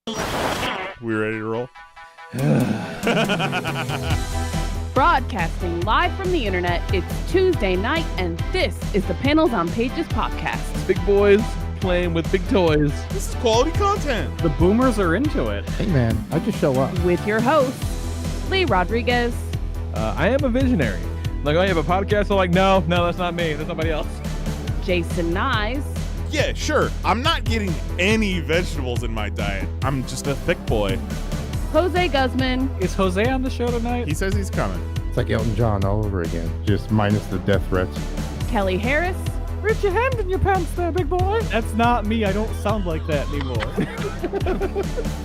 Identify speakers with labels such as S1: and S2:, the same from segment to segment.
S1: We ready to roll?
S2: Broadcasting live from the internet, it's Tuesday night, and this is the Panels on Pages podcast.
S3: Big boys playing with big toys.
S1: This is quality content.
S4: The boomers are into it.
S5: Hey man, I just show up.
S2: With your host, Lee Rodriguez.
S3: I am a visionary. Like, oh, you have a podcast? I'm like, no, that's not me. That's somebody else.
S2: Jason Nyes.
S1: Yeah, sure. I'm not getting any vegetables in my diet. I'm just a thick boy.
S2: Jose Guzman.
S4: Is Jose on the show tonight?
S1: He says he's coming.
S5: It's like Elton John all over again, just minus the death threats.
S2: Kelly Harris.
S4: Reach your hand in your pants there, big boy. That's not me. I don't sound like that anymore.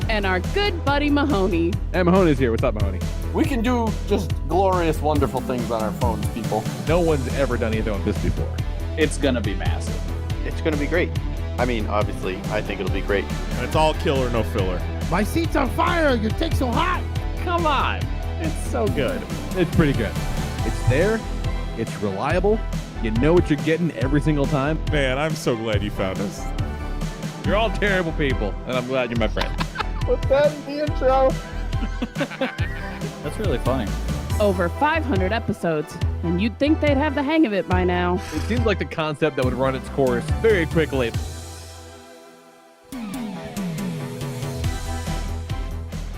S2: And our good buddy Mahoney.
S3: And Mahoney's here. What's up, Mahoney?
S6: We can do just glorious, wonderful things on our phones, people.
S3: No one's ever done anything like this before.
S4: It's gonna be massive.
S7: It's going to be great. I mean, obviously, I think it'll be great.
S1: And it's all killer, no filler.
S5: My seat's on fire! Your dick's so hot!
S4: Come on. It's so good.
S3: It's pretty good. It's there. It's reliable. You know what you're getting every single time.
S1: Man, I'm so glad you found us.
S3: You're all terrible people, and I'm glad you're my friend.
S7: Put that in the intro.
S4: That's really funny.
S2: Over 500 episodes, and you'd think they'd have the hang of it by now.
S3: It seems like the concept that would run its course very quickly.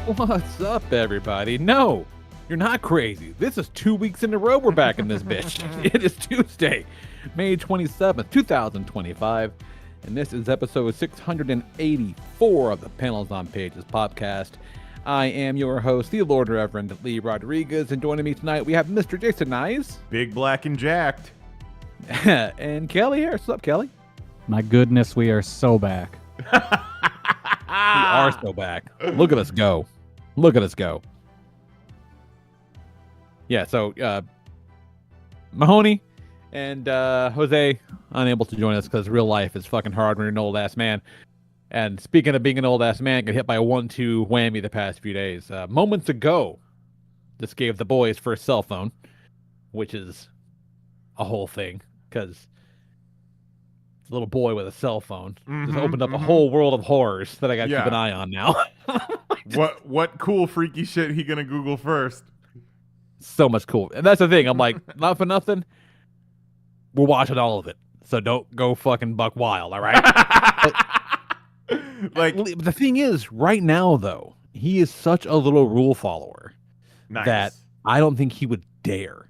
S3: What's up, everybody? No, you're not crazy. This is 2 weeks in a row we're back in this bitch. It is Tuesday, May 27th, 2025, and this is episode 684 of the Panels on Pages podcast. I am your host, the Lord Reverend Lee Rodriguez, and joining me tonight we have Mr. Jason Nyes.
S1: Big, black, and jacked.
S3: And Kelly here. What's up, Kelly?
S4: My goodness, we are so back.
S3: We are so back. Look at us go. Look at us go. Yeah, so Mahoney and Jose unable to join us because real life is fucking hard when you're an old ass man. And speaking of being an old ass man, got hit by a 1-2 whammy the past few days. Moments ago, this gave the boys first cell phone, which is a whole thing because a little boy with a cell phone just opened up a whole world of horrors that I got to keep an eye on now.
S1: What cool freaky shit he gonna Google first?
S3: So much cool. And that's the thing. I'm like, not for nothing, we're watching all of it. So don't go fucking buck wild, all right?
S1: Like,
S3: the thing is, right now, though, he is such a little rule follower that I don't think he would dare.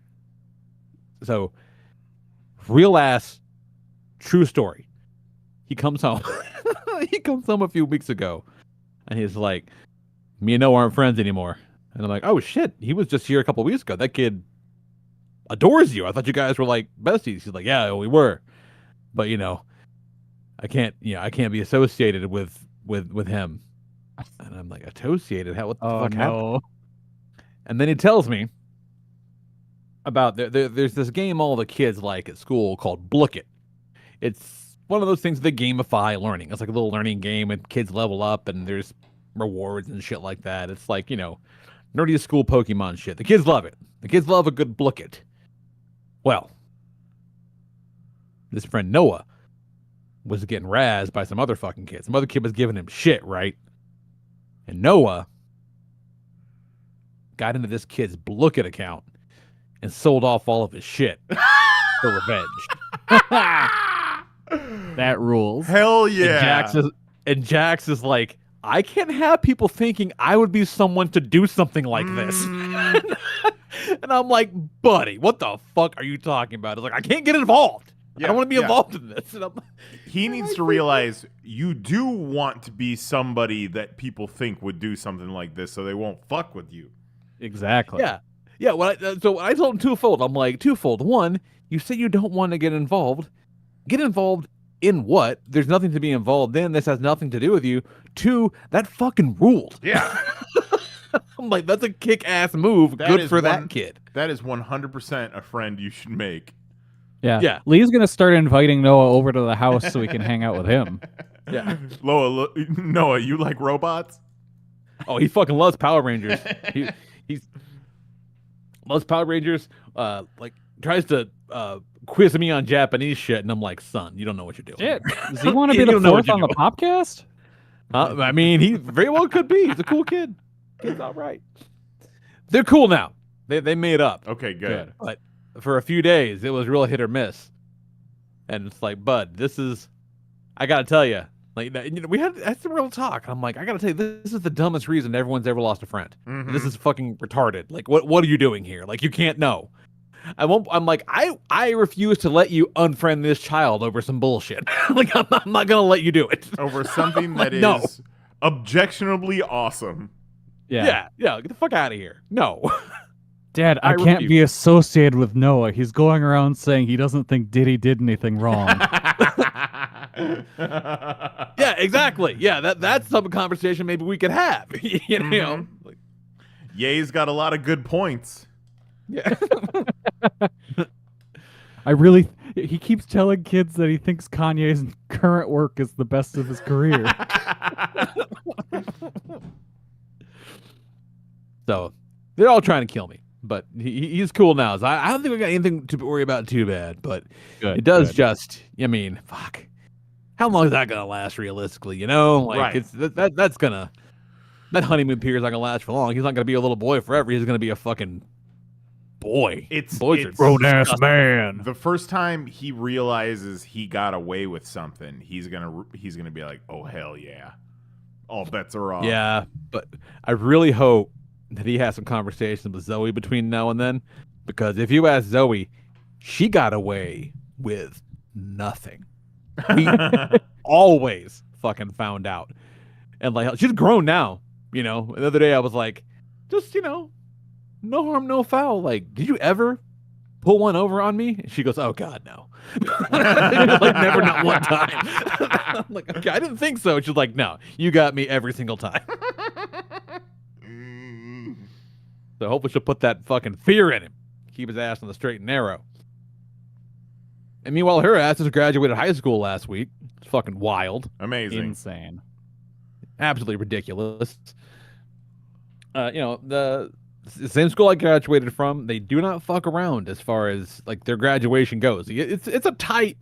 S3: So, real ass, true story. He comes home. He comes home a few weeks ago, and he's like, me and Noah aren't friends anymore. And I'm like, oh, shit. He was just here a couple weeks ago. That kid adores you. I thought you guys were, like, besties. He's like, yeah, we were. But, I can't be associated with him. And I'm like, associated? What the fuck happened? And then he tells me about there's this game all the kids like at school called Blook It. It's one of those things that gamify learning. It's like a little learning game and kids level up and there's rewards and shit like that. It's like, nerdy school Pokemon shit. The kids love it. The kids love a good Blook It. Well, this friend Noah was getting razzed by some other fucking kid. Some other kid was giving him shit, right? And Noah got into this kid's Blook It account and sold off all of his shit for revenge.
S4: That rules.
S1: Hell yeah.
S3: And Jax is like, I can't have people thinking I would be someone to do something like this. And I'm like, buddy, what the fuck are you talking about? It's like, I can't get involved. I don't want to be involved in this. And
S1: he needs to realize you do want to be somebody that people think would do something like this, so they won't fuck with you.
S4: Exactly.
S3: Yeah. Yeah. So I told him twofold. I'm like, twofold. One, you say you don't want to get involved. Get involved in what? There's nothing to be involved in. This has nothing to do with you. Two, that fucking ruled.
S1: Yeah.
S3: I'm like, that's a kick-ass move. Good for that kid.
S1: That is 100% a friend you should make.
S4: Yeah. Lee's going to start inviting Noah over to the house so we can hang out with him.
S3: Yeah.
S1: Noah, you like robots?
S3: Oh, he fucking loves Power Rangers. He loves Power Rangers. Tries to quiz me on Japanese shit, and I'm like, son, you don't know what you're doing.
S4: Shit. Does he want to be the fourth on the podcast?
S3: I mean, he very well could be. He's a cool kid. Kid's all right. They're cool now. They made up.
S1: Okay, good.
S3: But for a few days, it was real hit or miss. And it's like, bud, this is, I got to tell you, like, that's the real talk. I'm like, I got to tell you, this is the dumbest reason everyone's ever lost a friend.
S1: Mm-hmm.
S3: This is fucking retarded. Like, what are you doing here? Like, you can't know. I'm like, I refuse to let you unfriend this child over some bullshit. Like, I'm not going to let you do it.
S1: Over something
S3: like,
S1: that is
S3: no.
S1: objectionably awesome.
S3: Yeah, get the fuck out of here. No.
S4: Dad, I can't be associated with Noah. He's going around saying he doesn't think Diddy did anything wrong.
S3: Yeah, exactly. Yeah, that's some conversation maybe we could have. You know? Like,
S1: Ye's got a lot of good points.
S3: yeah.
S4: He keeps telling kids that he thinks Kanye's current work is the best of his career.
S3: So they're all trying to kill me, but he's cool now. So I don't think we got anything to worry about too bad, but it does just, I mean, fuck. How long is that going to last realistically, you know? Like,
S1: right.
S3: It's that's going to, that honeymoon period's not going to last for long. He's not going to be a little boy forever. He's going to be a fucking boy.
S1: It's
S4: grown-ass man.
S1: The first time he realizes he got away with something, he's gonna be like, oh, hell yeah. All bets are off.
S3: Yeah, but I really hope that he has some conversations with Zoe between now and then, because if you ask Zoe, she got away with nothing. We always fucking found out. And like, she's grown now, you know. The other day I was like, just, you know, no harm, no foul. Like, did you ever pull one over on me? And she goes, oh God, no. Like, never, not one time. I'm like, okay, I didn't think so. She's like, no, you got me every single time. So hopefully she'll put that fucking fear in him. Keep his ass on the straight and narrow. And meanwhile, her ass just graduated high school last week. It's fucking wild.
S1: Amazing.
S4: Insane.
S3: Absolutely ridiculous. You know, the same school I graduated from, they do not fuck around as far as like their graduation goes. It's a tight,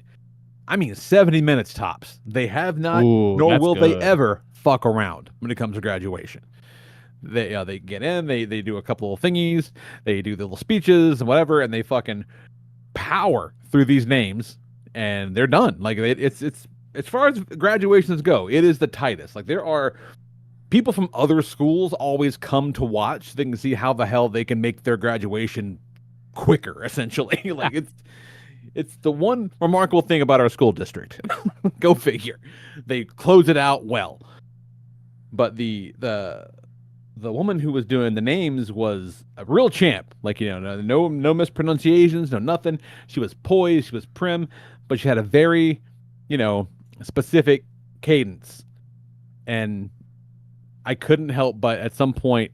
S3: 70 minutes tops. They have not, nor will they ever fuck around when it comes to graduation. They get in, they do a couple of thingies, they do the little speeches and whatever, and they fucking power through these names, and they're done. Like, it's as far as graduations go, it is the tightest. Like, there are people from other schools always come to watch so they can see how the hell they can make their graduation quicker, essentially. Like, it's the one remarkable thing about our school district. Go figure. They close it out well. But the woman who was doing the names was a real champ. Like, you know, no mispronunciations, no nothing. She was poised, she was prim, but she had a very, you know, specific cadence. And I couldn't help but at some point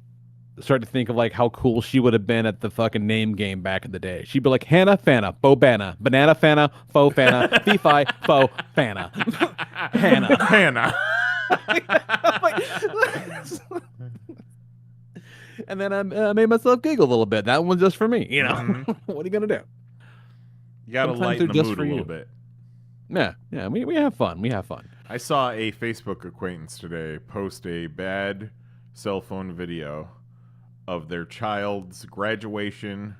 S3: start to think of like how cool she would have been at the fucking name game back in the day. She'd be like, Hannah Fana, Bobana, Banana Fana, Faux Fana, Fee-Fi, Faux Fana. Hannah. And then I made myself giggle a little bit. That one's just for me, you know. Mm-hmm. What are you gonna do?
S1: You gotta lighten the mood a little bit.
S3: Yeah. We have fun.
S1: I saw a Facebook acquaintance today post a bad cell phone video of their child's graduation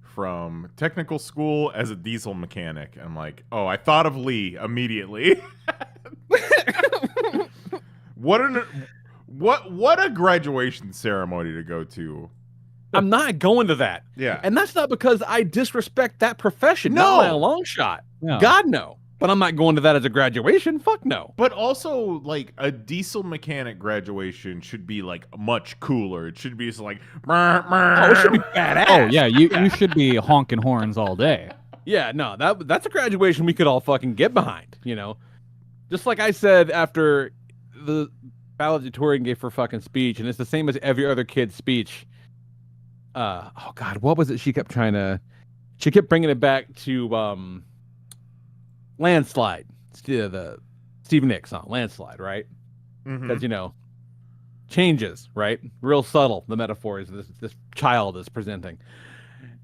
S1: from technical school as a diesel mechanic. I'm like, oh, I thought of Lee immediately. What a graduation ceremony to go to.
S3: I'm not going to that.
S1: Yeah.
S3: And that's not because I disrespect that profession.
S1: No.
S3: Not by a long shot.
S4: No.
S3: God, no. But I'm not going to that as a graduation. Fuck no.
S1: But also, like, a diesel mechanic graduation should be, like, much cooler. It should be just like,
S3: oh, it should be badass.
S4: Oh, yeah, you should be honking horns all day.
S3: Yeah, no, that's a graduation we could all fucking get behind, you know? Just like I said after the valedictorian gave her fucking speech, and it's the same as every other kid's speech. Oh, God, what was it she kept bringing it back to, Landslide, the Steve Nicks song, Landslide, right? Because, you know, changes, right? Real subtle, the metaphors this child is presenting.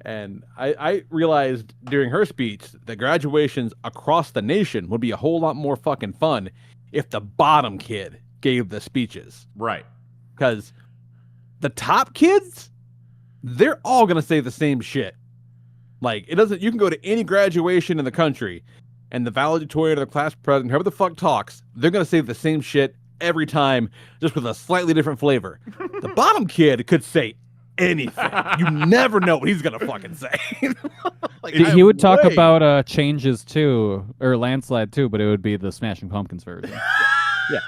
S3: And I realized during her speech that graduations across the nation would be a whole lot more fucking fun if the bottom kid gave the speeches.
S1: Right.
S3: Because the top kids, they're all going to say the same shit. Like, it doesn't, you can go to any graduation in the country and the valedictorian or the class president, whoever the fuck talks, they're going to say the same shit every time, just with a slightly different flavor. The bottom kid could say anything. You never know what he's going to fucking say.
S4: Like, he would talk about changes too, or landslide too, but it would be the Smashing Pumpkins version.
S1: Yeah.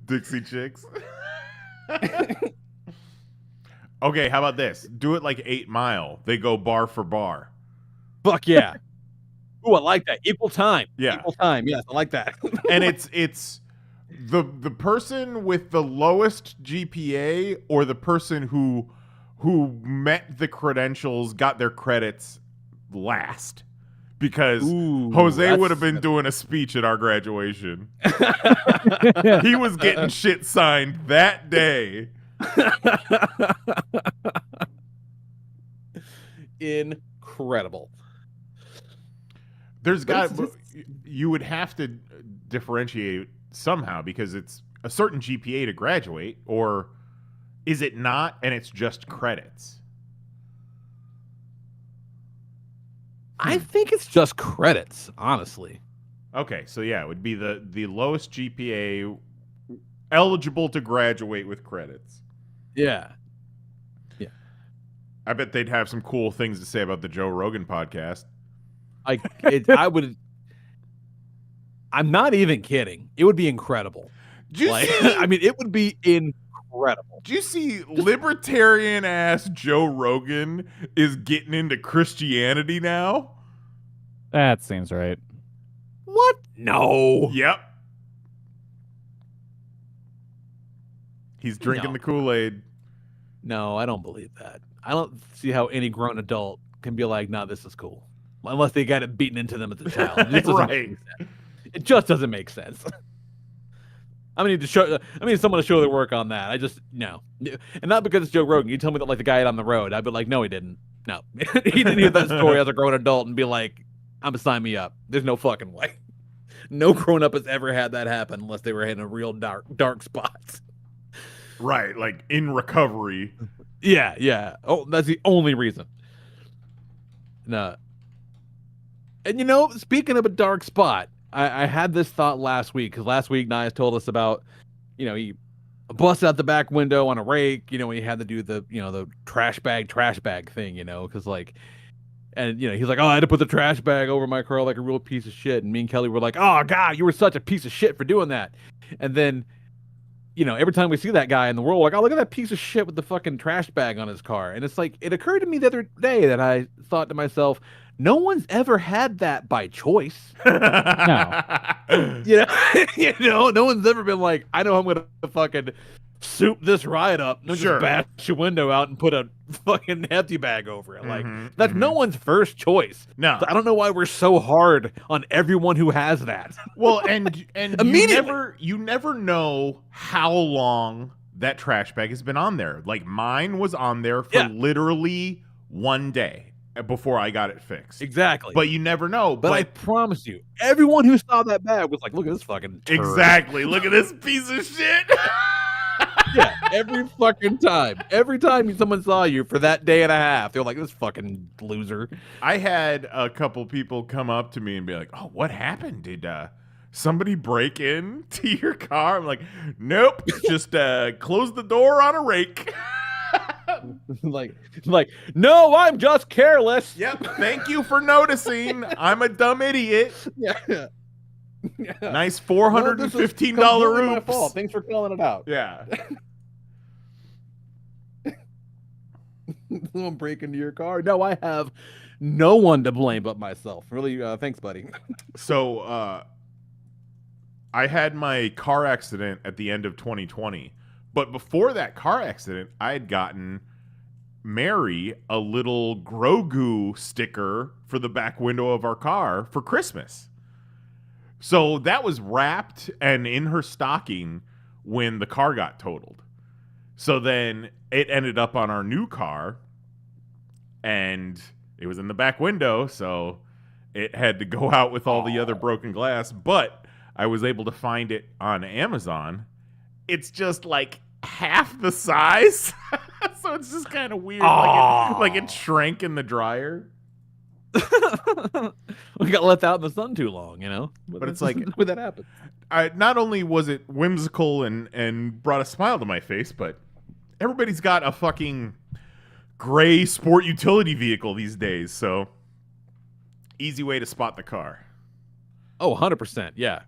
S1: Dixie Chicks. Okay, how about this? Do it like 8 Mile. They go bar for bar.
S3: Fuck yeah. Ooh, I like that. Equal time.
S1: Yeah.
S3: Equal time. Yes, I like that.
S1: And it's the person with the lowest GPA or the person who met the credentials, got their credits last. Because Jose would have been doing a speech at our graduation. He was getting shit signed that day.
S3: Incredible.
S1: You would have to differentiate somehow because it's a certain GPA to graduate, or is it not and it's just credits?
S3: I think it's just credits, honestly.
S1: Okay, so yeah, it would be the lowest GPA eligible to graduate with credits.
S3: Yeah. Yeah.
S1: I bet they'd have some cool things to say about the Joe Rogan podcast. I'm not even kidding. It would be incredible. I mean, it would be incredible. Do you see libertarian ass Joe Rogan is getting into Christianity now?
S4: That seems right.
S3: What? No.
S1: Yep. He's drinking the Kool-Aid.
S3: No, I don't believe that. I don't see how any grown adult can be like, "Nah, this is cool," unless they got it beaten into them as a child.
S1: Right.
S3: It just doesn't make sense. I need someone to show their work on that. No. And not because it's Joe Rogan. You tell me that like the guy on the road, I'd be like, no, he didn't. No. He didn't hear that story as a grown adult and be like, I'm gonna sign me up. There's no fucking way. No grown up has ever had that happen unless they were in a real dark spot.
S1: Right, like in recovery.
S3: Yeah. Oh, that's the only reason. No. And speaking of a dark spot, I had this thought last week, because last week Nias told us about, he busted out the back window on a rake, when he had to do the trash bag thing, because he's like, oh, I had to put the trash bag over my car like a real piece of shit. And me and Kelly were like, oh, God, you were such a piece of shit for doing that. And then, every time we see that guy in the world, we're like, oh, look at that piece of shit with the fucking trash bag on his car. And it's like, it occurred to me the other day that I thought to myself, no one's ever had that by choice.
S4: No.
S3: No one's ever been like, I know I'm going to fucking soup this ride up. No,
S1: sure.
S3: Just bash your window out and put a fucking empty bag over it. Like, that's no one's first choice.
S1: No.
S3: So I don't know why we're so hard on everyone who has that.
S1: Well, and you never know how long that trash bag has been on there. Like, mine was on there for literally one day before I got it fixed.
S3: Exactly.
S1: But you never know.
S3: But I promise you, everyone who saw that bag was like, look at this fucking turd.
S1: Exactly. Look at this piece of shit.
S3: Yeah, every fucking time. Every time someone saw you for that day and a half, they're like, this fucking loser.
S1: I had a couple people come up to me and be like, oh, what happened? Did somebody break into your car? I'm like, nope. Just close the door on a rake.
S3: like, no, I'm just careless.
S1: Yep. Thank you for noticing. I'm a dumb idiot.
S3: Yeah.
S1: Nice $415
S3: my fault. Thanks for calling it out.
S1: Yeah.
S3: Someone break into your car? No, I have no one to blame but myself. Really, thanks, buddy.
S1: So, I had my car accident at the end of 2020. But before that car accident, I had gotten Mary a little Grogu sticker for the back window of our car for Christmas. So that was wrapped and in her stocking when the car got totaled. So then it ended up on our new car, and it was in the back window, so it had to go out with all the other broken glass. But I was able to find it on Amazon. It's just like half the size. So it's just kind of weird. Like it shrank in the dryer.
S3: We got left out in the sun too long, you know?
S1: But it's like,
S3: when that happens.
S1: Not only was it whimsical and brought a smile to my face, but everybody's got a fucking gray sport utility vehicle these days, so easy way to spot the car.
S3: Oh, 100%. Yeah.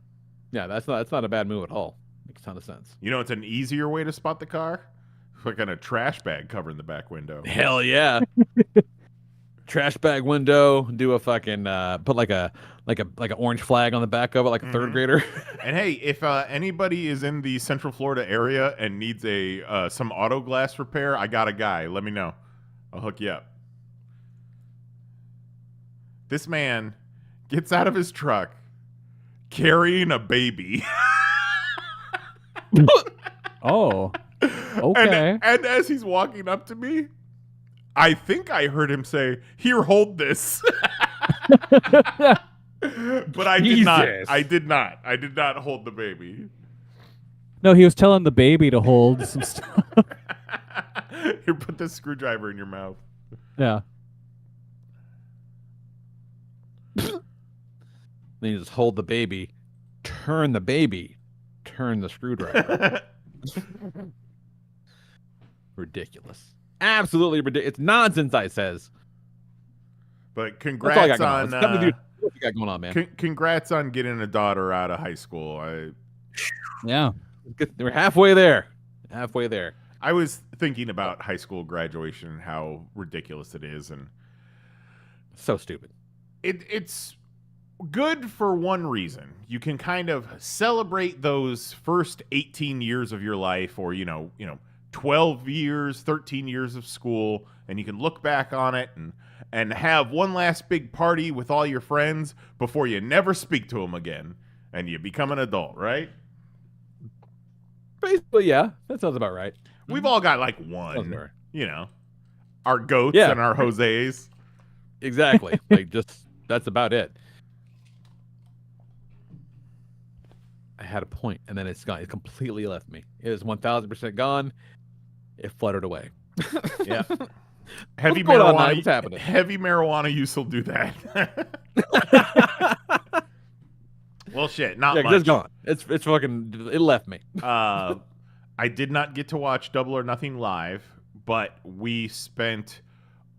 S3: Yeah, that's not a bad move at all. Makes a ton of sense.
S1: You know, it's an easier way to spot the car. Fucking a trash bag covering the back window.
S3: Hell yeah. Trash bag window. Do a fucking put like a orange flag on the back of it, like a third grader.
S1: And hey, if anybody is in the Central Florida area and needs some auto glass repair, I got a guy. Let me know. I'll hook you up. This man gets out of his truck carrying a baby.
S4: Oh, okay.
S1: And as he's walking up to me, I think I heard him say, "Here, hold this." But I did not. I did not hold the baby.
S4: No, he was telling the baby to hold some stuff.
S1: Here, put this screwdriver in your mouth.
S4: Yeah.
S3: Then you just hold the baby, turn the baby, turn the screwdriver. Ridiculous. Absolutely ridiculous. It's nonsense, I says.
S1: But congrats on
S3: what you got going on, man.
S1: Congrats on getting a daughter out of high school.
S4: Yeah.
S3: We're halfway there. Halfway there.
S1: I was thinking about high school graduation and how ridiculous it is, and
S3: so stupid.
S1: It's good for one reason. You can kind of celebrate those first 18 years of your life, or 12 years, 13 years of school, and you can look back on it and have one last big party with all your friends before you never speak to them again and you become an adult, right?
S3: Basically, yeah. That sounds about right.
S1: We've all got like one, our goats and our Jose's.
S3: Exactly. That's about it. I had a point, and then it's gone. It completely left me. It is 1,000% gone. It fluttered away.
S1: Yeah. Heavy marijuana use will do that. Well, shit, not much.
S3: It's gone. It's fucking. It left me.
S1: I did not get to watch Double or Nothing live, but we spent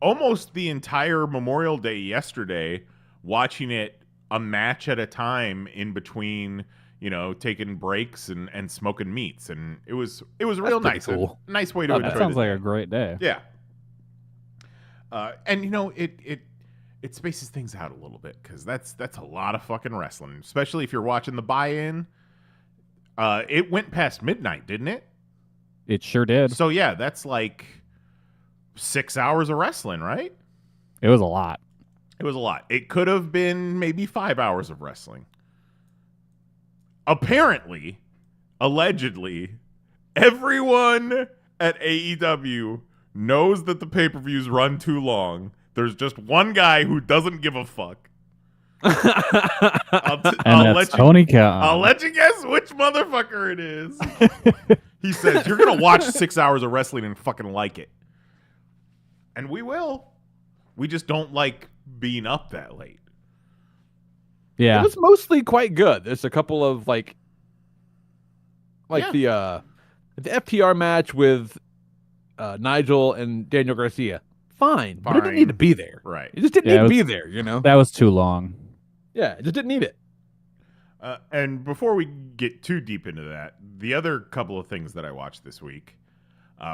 S1: almost the entire Memorial Day yesterday watching it a match at a time in between, taking breaks and smoking meats, and it was real nice.
S3: Cool.
S1: A nice way to enjoy it.
S4: That sounds like a great day.
S1: Yeah. And it spaces things out a little bit, because that's a lot of fucking wrestling, especially if you're watching the buy-in. It went past midnight, didn't it?
S4: It sure did.
S1: So yeah, that's like 6 hours of wrestling, right?
S4: It was a lot.
S1: It was a lot. It could have been maybe 5 hours of wrestling. Apparently, allegedly, everyone at AEW knows that the pay-per-views run too long. There's just one guy who doesn't give a fuck. I'll let
S4: Tony Khan.
S1: I'll let you guess which motherfucker it is. He says, "You're going to watch 6 hours of wrestling and fucking like it." And we will. We just don't like being up that late.
S4: Yeah.
S3: It was mostly quite good. There's a couple of the FTR match with Nigel and Daniel Garcia. Fine. But it didn't need to be there.
S1: Right.
S3: It just didn't need to be there,
S4: That was too long.
S3: Yeah, it just didn't need it.
S1: And before we get too deep into that, the other couple of things that I watched this week,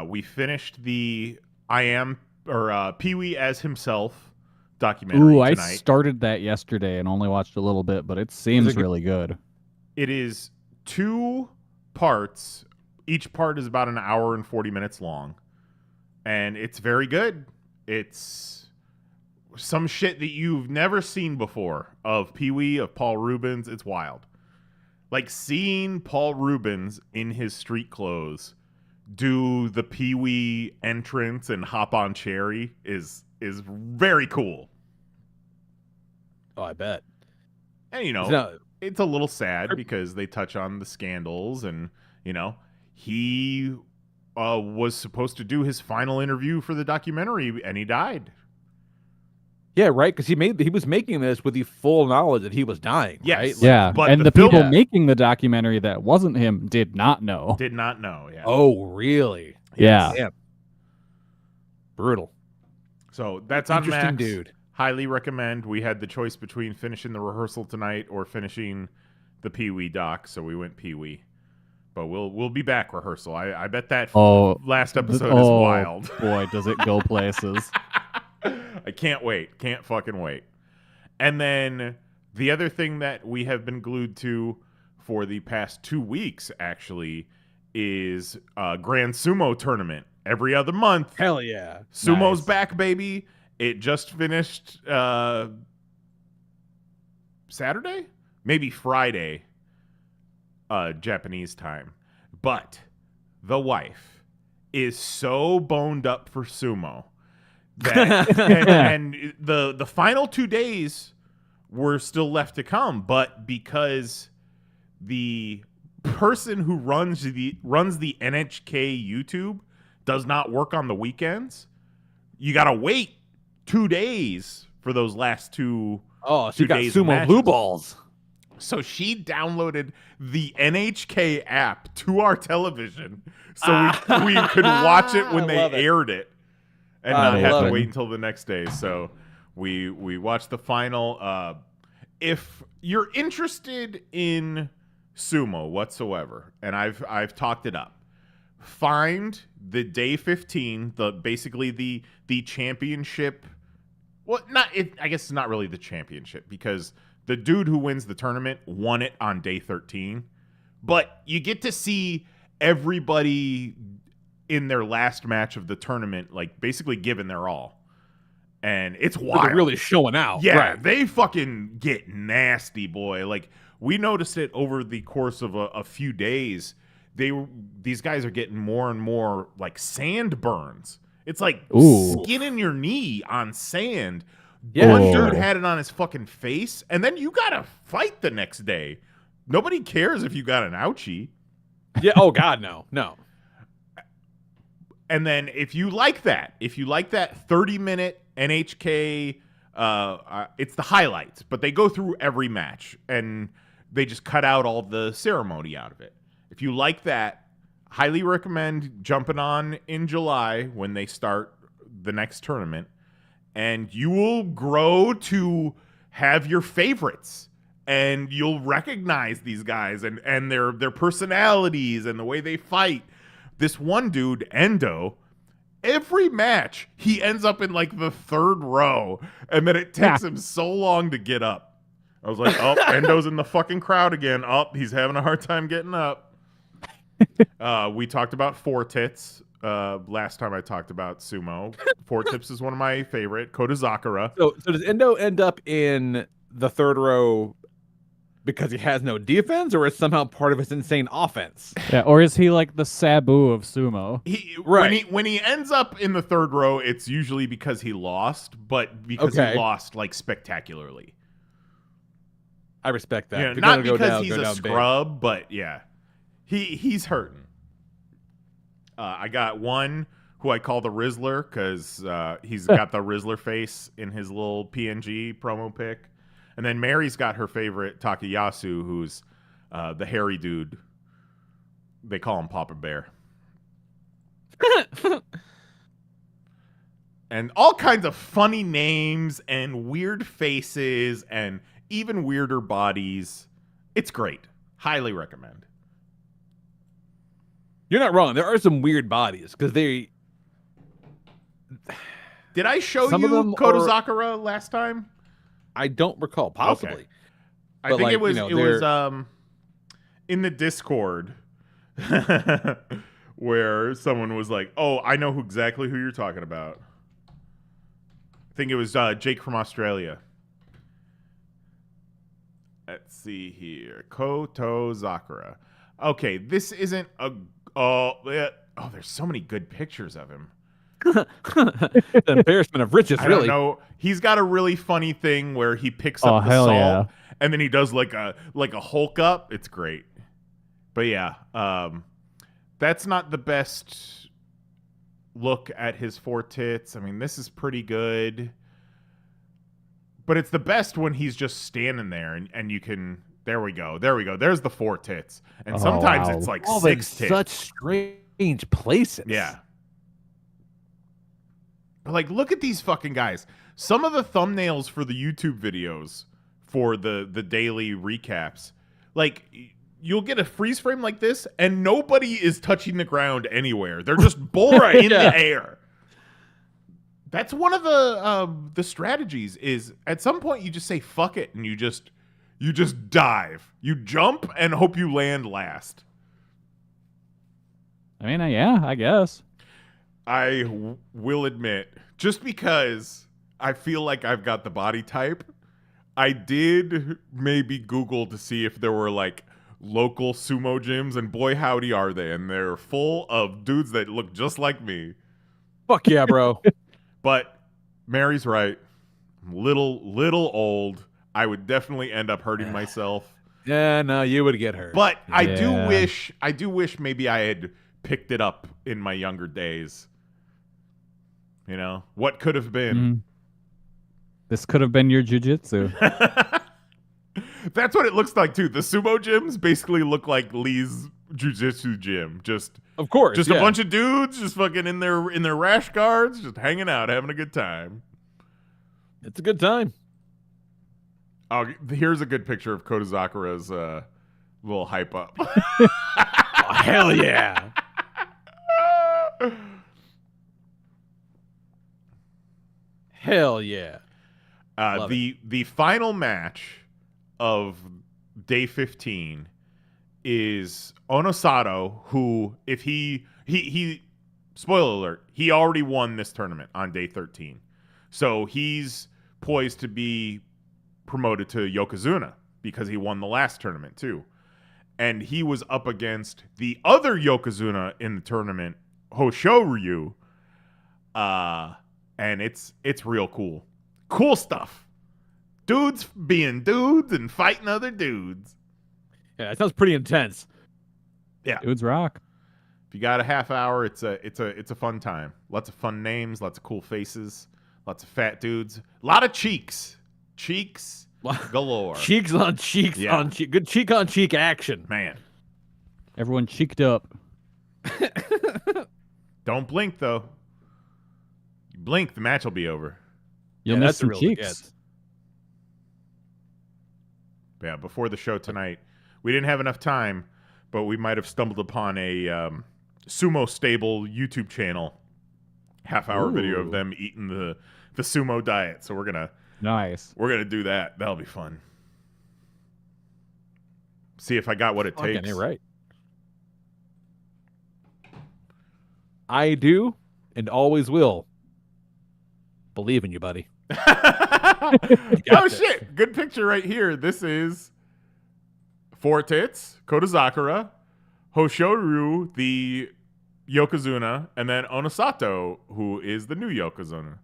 S1: we finished the Pee-wee as himself documentary tonight.
S4: I started that yesterday and only watched a little bit, but it seems really good.
S1: It is 2 parts. Each part is about an hour and 40 minutes long, and it's very good. It's some shit that you've never seen before of Pee-wee, of Paul Rubens. It's wild. Like, seeing Paul Rubens in his street clothes do the Pee-wee entrance and hop on Cherry is very cool.
S3: Oh, I bet.
S1: And it's a little sad because they touch on the scandals, and he was supposed to do his final interview for the documentary, and he died.
S3: Yeah, right. Because he was making this with the full knowledge that he was dying.
S1: Yes.
S3: Right?
S4: Yeah,
S1: but
S4: and the
S1: film-
S4: people making the documentary that wasn't him did not know.
S1: Did not know. Yeah.
S3: Oh, really?
S4: Yeah.
S3: Damn. Brutal.
S1: So that's on
S3: Interesting
S1: Max.
S3: dude.
S1: Highly recommend. We had the choice between finishing the rehearsal tonight or finishing the Pee Wee doc, so we went Pee Wee. But we'll be back rehearsal. I bet that last episode is wild.
S4: Boy, does it go places.
S1: I can't wait. Can't fucking wait. And then the other thing that we have been glued to for the past 2 weeks, actually, is Grand Sumo Tournament. Every other month.
S3: Hell yeah.
S1: Sumo's
S3: Nice.
S1: back, baby. It just finished Saturday? Maybe Friday, Japanese time. But the wife is so boned up for sumo that and the final 2 days were still left to come, but because the person who runs the NHK YouTube does not work on the weekends, you gotta wait 2 days for those last two.
S3: Oh, so you
S1: 2
S3: got
S1: days of
S3: sumo
S1: matches.
S3: blue balls.
S1: So she downloaded the NHK app to our television so we could watch it when they
S3: love it.
S1: aired it and
S3: I
S1: not have
S3: love
S1: to
S3: it.
S1: wait until the next day. So we watched the final. If you're interested in sumo whatsoever, and I've talked it up, find the day 15, basically the championship. Well, I guess it's not really the championship because the dude who wins the tournament won it on day 13. But you get to see everybody in their last match of the tournament, like basically giving their all. And it's wild.
S3: They're really showing out.
S1: Yeah,
S3: Right.
S1: they fucking get nasty, boy. Like, we noticed it over the course of a few days. These guys are getting more and more like sand burns. It's like skinning your knee on sand.
S3: Yeah,
S1: One
S3: sure.
S1: dude had it on his fucking face, and then you gotta fight the next day. Nobody cares if you got an ouchie.
S3: Yeah. Oh God, no.
S1: And then if you like that 30-minute NHK, it's the highlights, but they go through every match and they just cut out all the ceremony out of it. If you like that, highly recommend jumping on in July when they start the next tournament, and you will grow to have your favorites, and you'll recognize these guys and their personalities and the way they fight. This one dude, Endo, every match, he ends up in like the third row, and then it takes him so long to get up. I was like, oh, Endo's in the fucking crowd again. Oh, he's having a hard time getting up. We talked about Four Tits last time I talked about sumo. Four Tits is one of my favorite. Kodazakura.
S3: So does Endo end up in the third row because he has no defense, or is somehow part of his insane offense?
S4: Yeah, or is he like the Sabu of sumo?
S1: When he ends up in the third row, it's usually because he lost, but because he lost like spectacularly.
S3: I respect that.
S1: Yeah,
S3: If you're
S1: not
S3: gonna go
S1: because
S3: down,
S1: he's
S3: go
S1: a
S3: down big.
S1: scrub, but yeah, he's hurting. I got one who I call the Rizzler because he's got the Rizzler face in his little PNG promo pic. And then Mary's got her favorite Takayasu, who's the hairy dude. They call him Papa Bear. And all kinds of funny names and weird faces and even weirder bodies. It's great. Highly recommend.
S3: You're not wrong. There are some weird bodies because they.
S1: Did I show
S3: Some
S1: you
S3: of them
S1: Kodazakura last time?
S3: I don't recall. Possibly.
S1: Okay. I
S3: But,
S1: think
S3: like,
S1: it was
S3: you know,
S1: in the Discord where someone was like, "Oh, I know exactly who you're talking about." I think it was Jake from Australia. Let's see here, Koto Zakura. Okay, this isn't a there's so many good pictures of him.
S3: The embarrassment of riches,
S1: I
S3: really.
S1: don't know. He's got a really funny thing where he picks up the
S4: hell
S1: salt
S4: yeah.
S1: and then he does like a Hulk up. It's great. But yeah, that's not the best look at his 4 tits. I mean, this is pretty good. But it's the best when he's just standing there and you can... There we go. There's the 4 tits. And sometimes it's like 6 tits.
S3: Such strange places.
S1: Yeah. But like, look at these fucking guys. Some of the thumbnails for the YouTube videos for the daily recaps, like... You'll get a freeze frame like this, and nobody is touching the ground anywhere. They're just Bora in the air. That's one of the strategies. Is at some point you just say fuck it, and you just dive. You jump and hope you land last.
S4: I mean, yeah, I guess.
S1: I will admit, just because I feel like I've got the body type, I did maybe Google to see if there were like local sumo gyms, and boy howdy are they, and they're full of dudes that look just like me.
S3: Fuck yeah, bro.
S1: But Mary's right. I'm little old. I would definitely end up hurting myself.
S3: Yeah, no, you would get hurt.
S1: But I do wish maybe I had picked it up in my younger days. You know, what could have been.
S4: This could have been your jujitsu.
S1: That's what it looks like too. The sumo gyms basically look like Lee's jiu-jitsu gym. Just
S3: of course,
S1: just a bunch of dudes just fucking in their rash guards, just hanging out, having a good time.
S3: It's a good time.
S1: Oh, here's a good picture of Kodazakura's little hype up.
S3: Oh, hell yeah. Hell yeah.
S1: The final match of day 15 is Onosato, who, if he spoiler alert, he already won this tournament on day 13. So he's poised to be promoted to Yokozuna because he won the last tournament too. And he was up against the other Yokozuna in the tournament, Hoshoryu. And it's real cool. Cool stuff. Dudes being dudes and fighting other dudes.
S3: Yeah, that sounds pretty intense.
S1: Yeah.
S4: Dudes rock.
S1: If you got a half hour, it's a fun time. Lots of fun names, lots of cool faces, lots of fat dudes, a lot of cheeks. Cheeks galore.
S3: Cheeks on cheeks on cheek. Good cheek on cheek action.
S1: Man.
S4: Everyone cheeked up.
S1: Don't blink though. You blink, the match will be over.
S4: You'll miss some cheeks.
S1: Yeah, before the show tonight, we didn't have enough time, but we might have stumbled upon a sumo stable YouTube channel, half-hour video of them eating the sumo diet. So we're gonna do that. That'll be fun. See if I got what it takes.
S3: Right. I do, and always will. Believe in you, buddy.
S1: Oh shit! Good picture right here. This is 4 tits, Kodazakura, Hoshoryu, the Yokozuna, and then Onosato, who is the new Yokozuna.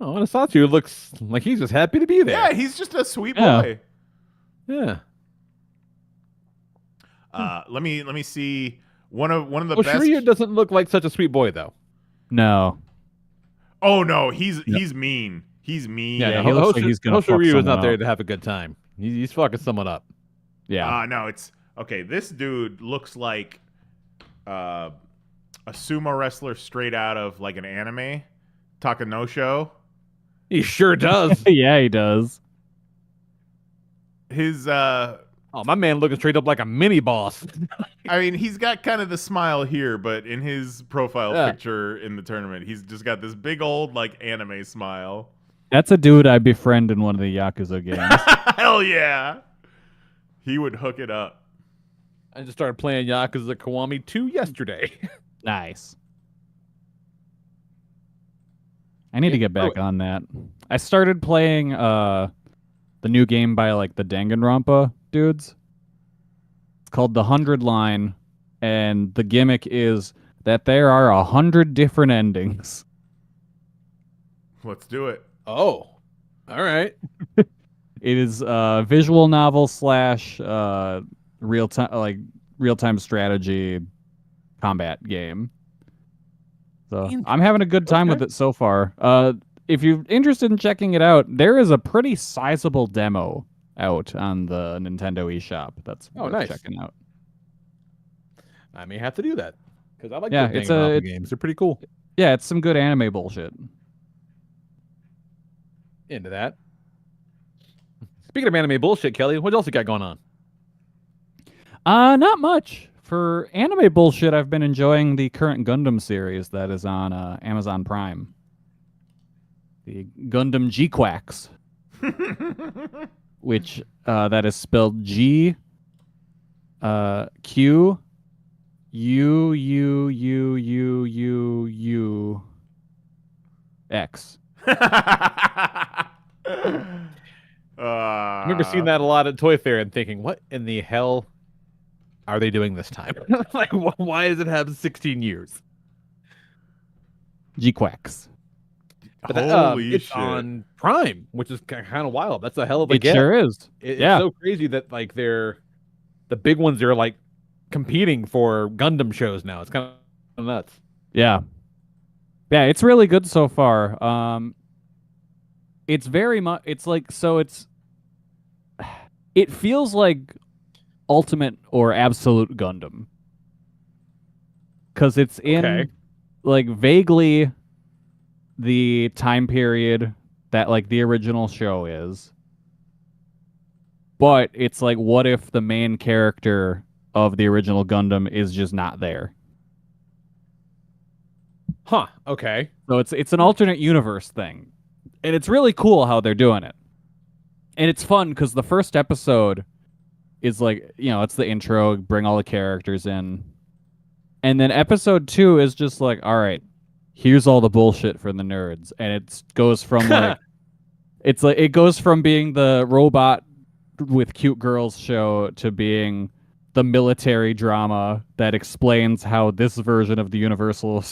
S3: Oh, Onosato looks like he's just happy to be there.
S1: Yeah, he's just a sweet boy.
S3: Yeah.
S1: Let me see one of the best.
S3: Hoshoryu doesn't look like such a sweet boy though.
S4: No.
S1: Oh no, he's mean. He's mean.
S4: Yeah, he looks like he's gonna fuck
S3: Hoshoryu is not
S4: someone
S3: there
S4: up.
S3: to have a good time. He's fucking someone up.
S4: Yeah.
S1: No, it's okay. This dude looks like a sumo wrestler straight out of like an anime, Takanosho.
S3: He sure does.
S4: Yeah, he does.
S1: His
S3: oh, my man looking straight up like a mini boss.
S1: I mean, he's got kind of the smile here, but in his profile picture in the tournament, he's just got this big old like anime smile.
S4: That's a dude I befriend in one of the Yakuza games.
S1: Hell yeah. He would hook it up.
S3: I just started playing Yakuza Kiwami 2 yesterday.
S4: Nice. I need to get back on that. I started playing the new game by like the Danganronpa dudes. It's called The 100 Line, and the gimmick is that there are 100 different endings.
S1: Let's do it.
S3: Oh, all right.
S4: It is a visual novel slash real time strategy combat game. So I'm having a good time with it so far. If you're interested in checking it out, there is a pretty sizable demo out on the Nintendo eShop. That's worth checking out.
S3: I may have to do that because I like
S4: it's
S3: games. They're pretty cool.
S4: Yeah, it's some good anime bullshit.
S3: Into that. Speaking of anime bullshit, Kelly, what else you got going on?
S4: Not much. For anime bullshit, I've been enjoying the current Gundam series that is on Amazon Prime. The Gundam G-Quacks. Which that is spelled G Q U U U U U U X.
S3: I remember seeing that a lot at Toy Fair and thinking, what in the hell are they doing this time? Like, why does it have 16 years?
S4: G-Quacks.
S3: But
S1: Holy
S3: it's
S1: shit.
S3: on Prime, which is kind of wild. That's a hell of a
S4: It
S3: get.
S4: sure is.
S3: It's
S4: yeah.
S3: so crazy that like the big ones are like competing for Gundam shows now. It's kind of nuts.
S4: Yeah. Yeah, it's really good so far. It's very much it feels like Ultimate or Absolute Gundam. Cuz it's in like vaguely the time period that like the original show is. But it's like, what if the main character of the original Gundam is just not there?
S3: Huh. Okay.
S4: So it's an alternate universe thing. And it's really cool how they're doing it. And it's fun because the first episode is like, it's the intro, bring all the characters in. And then episode 2 is just like, all right, here's all the bullshit for the nerds. And it goes from like, it goes from being the robot with cute girls show to being the military drama that explains how this version of the Universal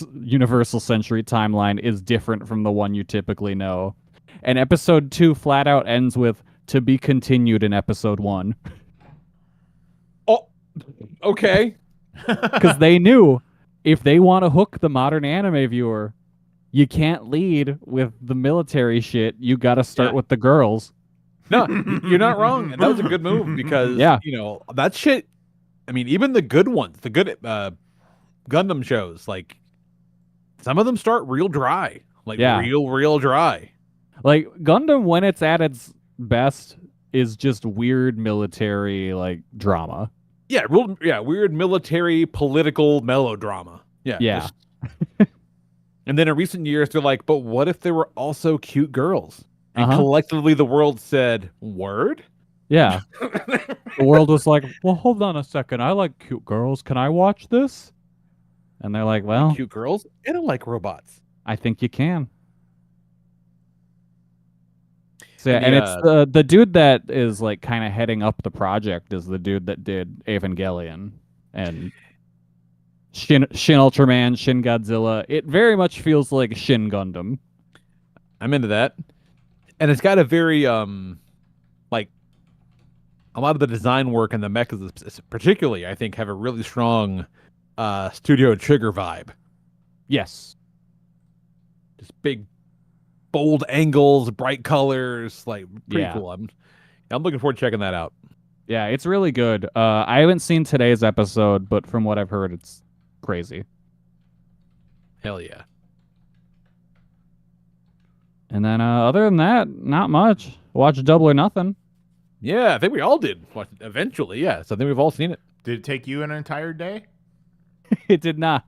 S4: Century timeline is different from the one you typically know. And episode 2 flat out ends with to be continued in episode 1.
S3: Oh, okay.
S4: Because they knew if they want to hook the modern anime viewer, you can't lead with the military shit. You got to start with the girls.
S3: No, you're not wrong. And that was a good move because, that shit, I mean, even the good ones, the good Gundam shows, like, some of them start real dry. Like, real dry.
S4: Like, Gundam, when it's at its best, is just weird military, like, drama.
S3: Yeah, weird military political melodrama. Yeah. And then in recent years, they're like, but what if there were also cute girls? And collectively, the world said, word?
S4: Yeah. The world was like, well, hold on a second. I like cute girls. Can I watch this? And they're like, well,
S3: cute girls? I don't like robots.
S4: I think you can. So, and it's the dude that is like kind of heading up the project is the dude that did Evangelion and Shin Ultraman, Shin Godzilla. It very much feels like Shin Gundam.
S3: I'm into that. And it's got a very like a lot of the design work and the mechas particularly, I think, have a really strong Studio Trigger vibe.
S4: Yes.
S3: Just big bold angles, bright colors, like pretty cool. I'm looking forward to checking that out.
S4: Yeah, it's really good. I haven't seen today's episode, but from what I've heard, it's crazy.
S3: Hell yeah.
S4: And then other than that, not much. Watch Double or Nothing.
S3: Yeah, I think we all did. Eventually, yeah. So I think we've all seen it.
S1: Did it take you an entire day?
S4: It did not.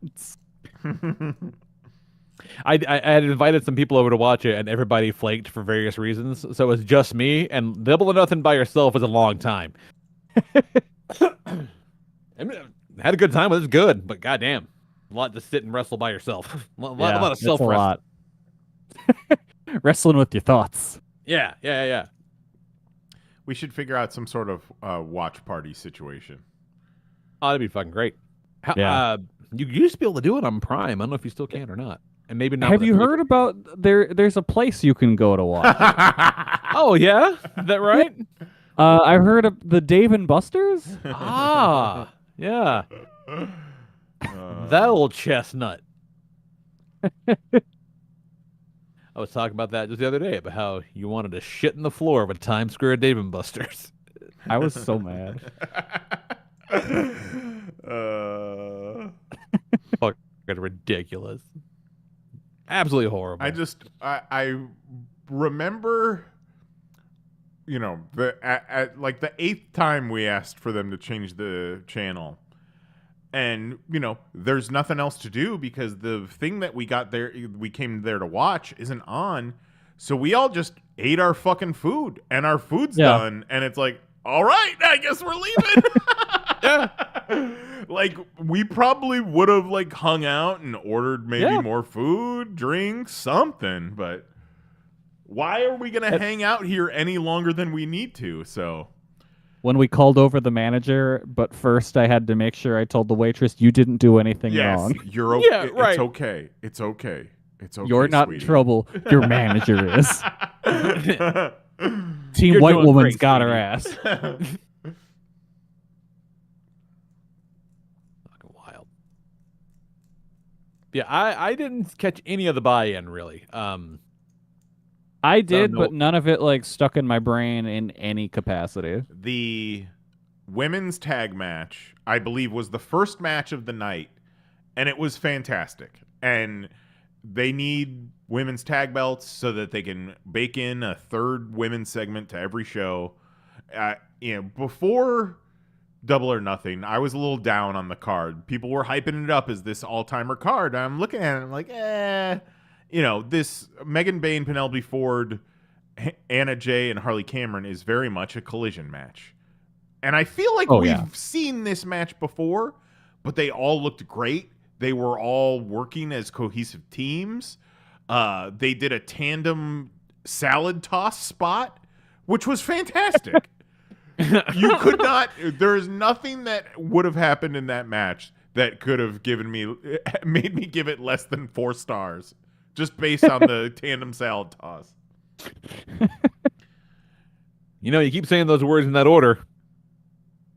S3: I had invited some people over to watch it, and everybody flaked for various reasons. So it was just me, and Double or Nothing by yourself was a long time. I had a good time. It was good, but goddamn, a lot to sit and wrestle by yourself. a lot of self-wrestling.
S4: Wrestling with your thoughts.
S3: Yeah.
S1: We should figure out some sort of watch party situation.
S3: Oh, that'd be fucking great. You used to be able to do it on Prime. I don't know if you still can or not. And maybe not.
S4: Have you heard about there's a place you can go to watch?
S3: Oh yeah, is that right?
S4: I heard of the Dave and Buster's.
S3: Ah, yeah, that old chestnut. I was talking about that just the other day about how you wanted to shit in the floor of a Times Square Dave and Buster's.
S4: I was so mad.
S3: Fucking ridiculous. Absolutely horrible.
S1: I remember, you know, at like the 8th time we asked for them to change the channel. And, you know, there's nothing else to do because the thing that we came there to watch isn't on. So we all just ate our fucking food and our food's done. And it's like, all right, I guess we're leaving. Yeah. Like, we probably would have, like, hung out and ordered maybe more food, drinks, something. But why are we going to hang out here any longer than we need to? So...
S4: When we called over the manager, but first I had to make sure I told the waitress, you didn't do anything wrong.
S1: You're okay. Yeah, right. It's okay. It's okay. It's okay.
S4: You're not
S1: sweetie.
S4: in trouble. Your manager is. Team White Woman's got her ass.
S3: Fucking wild. Yeah, I didn't catch any of the buy-in really.
S4: I did, but none of it like stuck in my brain in any capacity.
S1: The women's tag match, I believe, was the first match of the night, and it was fantastic. And they need women's tag belts so that they can bake in a third women's segment to every show. You know, before Double or Nothing, I was a little down on the card. People were hyping it up as this all-timer card. I'm looking at it, I'm like, you know, this Megan Bayne, Penelope Ford, Anna Jay, and Harley Cameron is very much a collision match. And I feel like we've seen this match before, but they all looked great. They were all working as cohesive teams. They did a tandem salad toss spot, which was fantastic. You could not, there's nothing that would have happened in that match that could have made me give it less than 4 stars. Just based on the tandem salad toss.
S3: You know, you keep saying those words in that order.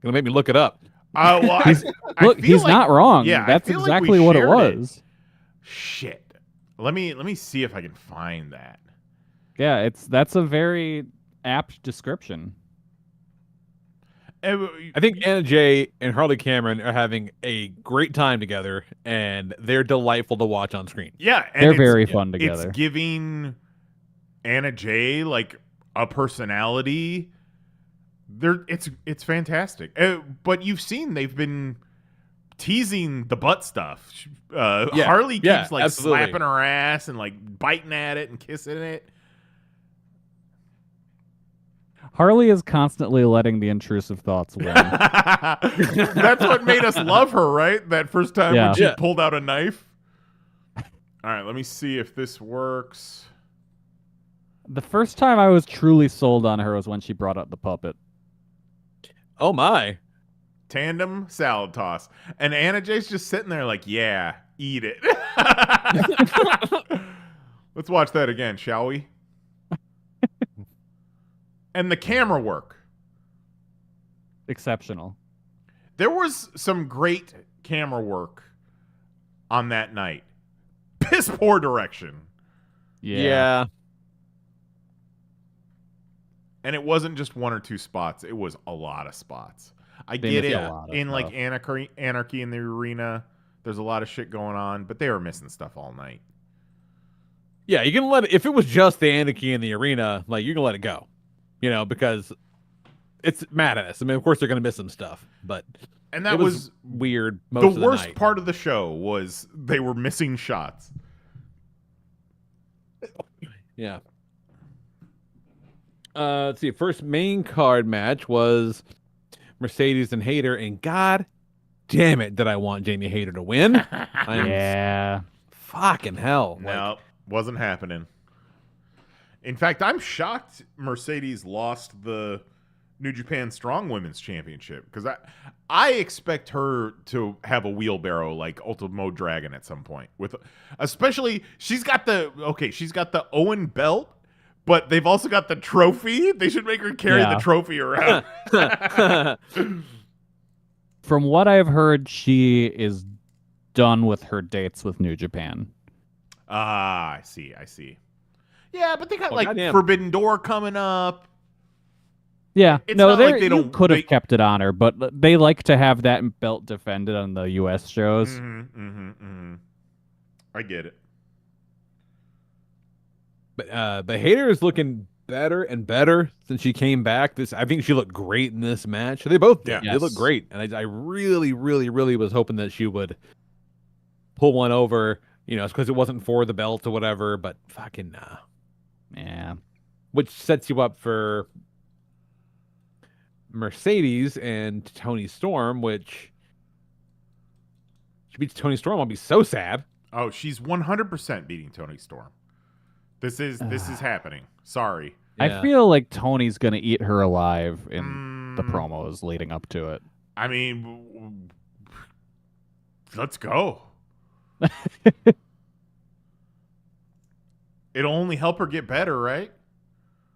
S3: Gonna make me look it up.
S1: Well,
S4: he's not wrong.
S1: Yeah,
S4: that's exactly what it was.
S1: Shit. Let me see if I can find that.
S4: Yeah, that's a very apt description.
S3: I think Anna Jay and Harley Cameron are having a great time together, and they're delightful to watch on screen.
S1: Yeah, and
S4: they're very fun together.
S1: It's giving Anna Jay like a personality. It's fantastic. But you've seen they've been teasing the butt stuff. Harley keeps like slapping her ass and like biting at it and kissing it.
S4: Harley is constantly letting the intrusive thoughts win.
S1: That's what made us love her, right? That first time when she pulled out a knife. All right, let me see if this works.
S4: The first time I was truly sold on her was when she brought up the puppet.
S3: Oh my.
S1: Tandem salad toss. And Anna Jay's just sitting there like, yeah, eat it. Let's watch that again, shall we? And the camera work.
S4: Exceptional.
S1: There was some great camera work on that night. Piss poor direction.
S3: Yeah.
S1: And it wasn't just 1 or 2 spots. It was a lot of spots. I get it. In like Anarchy in the Arena, there's a lot of shit going on, but they were missing stuff all night.
S3: Yeah, you can let it, if it was just the Anarchy in the Arena, like you can let it go. You know, because it's madness. I mean, of course they're going to miss some stuff, but
S1: that was
S3: weird. Most of the
S1: worst
S3: night.
S1: Part of the show was they were missing shots.
S3: Yeah. Let's see. First main card match was Mercedes and Hayter, and God damn it, did I want Jamie Hayter to win? Fucking hell.
S1: No, wasn't happening. In fact, I'm shocked Mercedes lost the New Japan Strong Women's Championship because I expect her to have a wheelbarrow like Ultimo Dragon at some point. Especially she's got the Owen belt, but they've also got the trophy. They should make her carry the trophy around.
S4: From what I've heard, she is done with her dates with New Japan.
S1: I see. Yeah, but they got
S3: goddamn.
S1: Forbidden Door coming up.
S4: Yeah,
S1: It's not like they
S4: you
S1: don't-
S4: could have
S1: they-
S4: kept it on her, but they like to have that belt defended on the U.S. shows.
S1: I get it.
S3: But Hayter is looking better and better since she came back. I think she looked great in this match. They both did.
S1: Yeah.
S3: They looked great, and I really, really, really was hoping that she would pull one over. Because it wasn't for the belt or whatever. But fucking nah.
S4: Yeah.
S3: Which sets you up for Mercedes and Tony Storm, which she beats Tony Storm. I'll be so sad.
S1: Oh, she's 100% beating Tony Storm. This is happening. Sorry.
S3: Yeah.
S4: I feel like Tony's gonna eat her alive in the promos leading up to it.
S1: I mean, let's go. It'll only help her get better, right?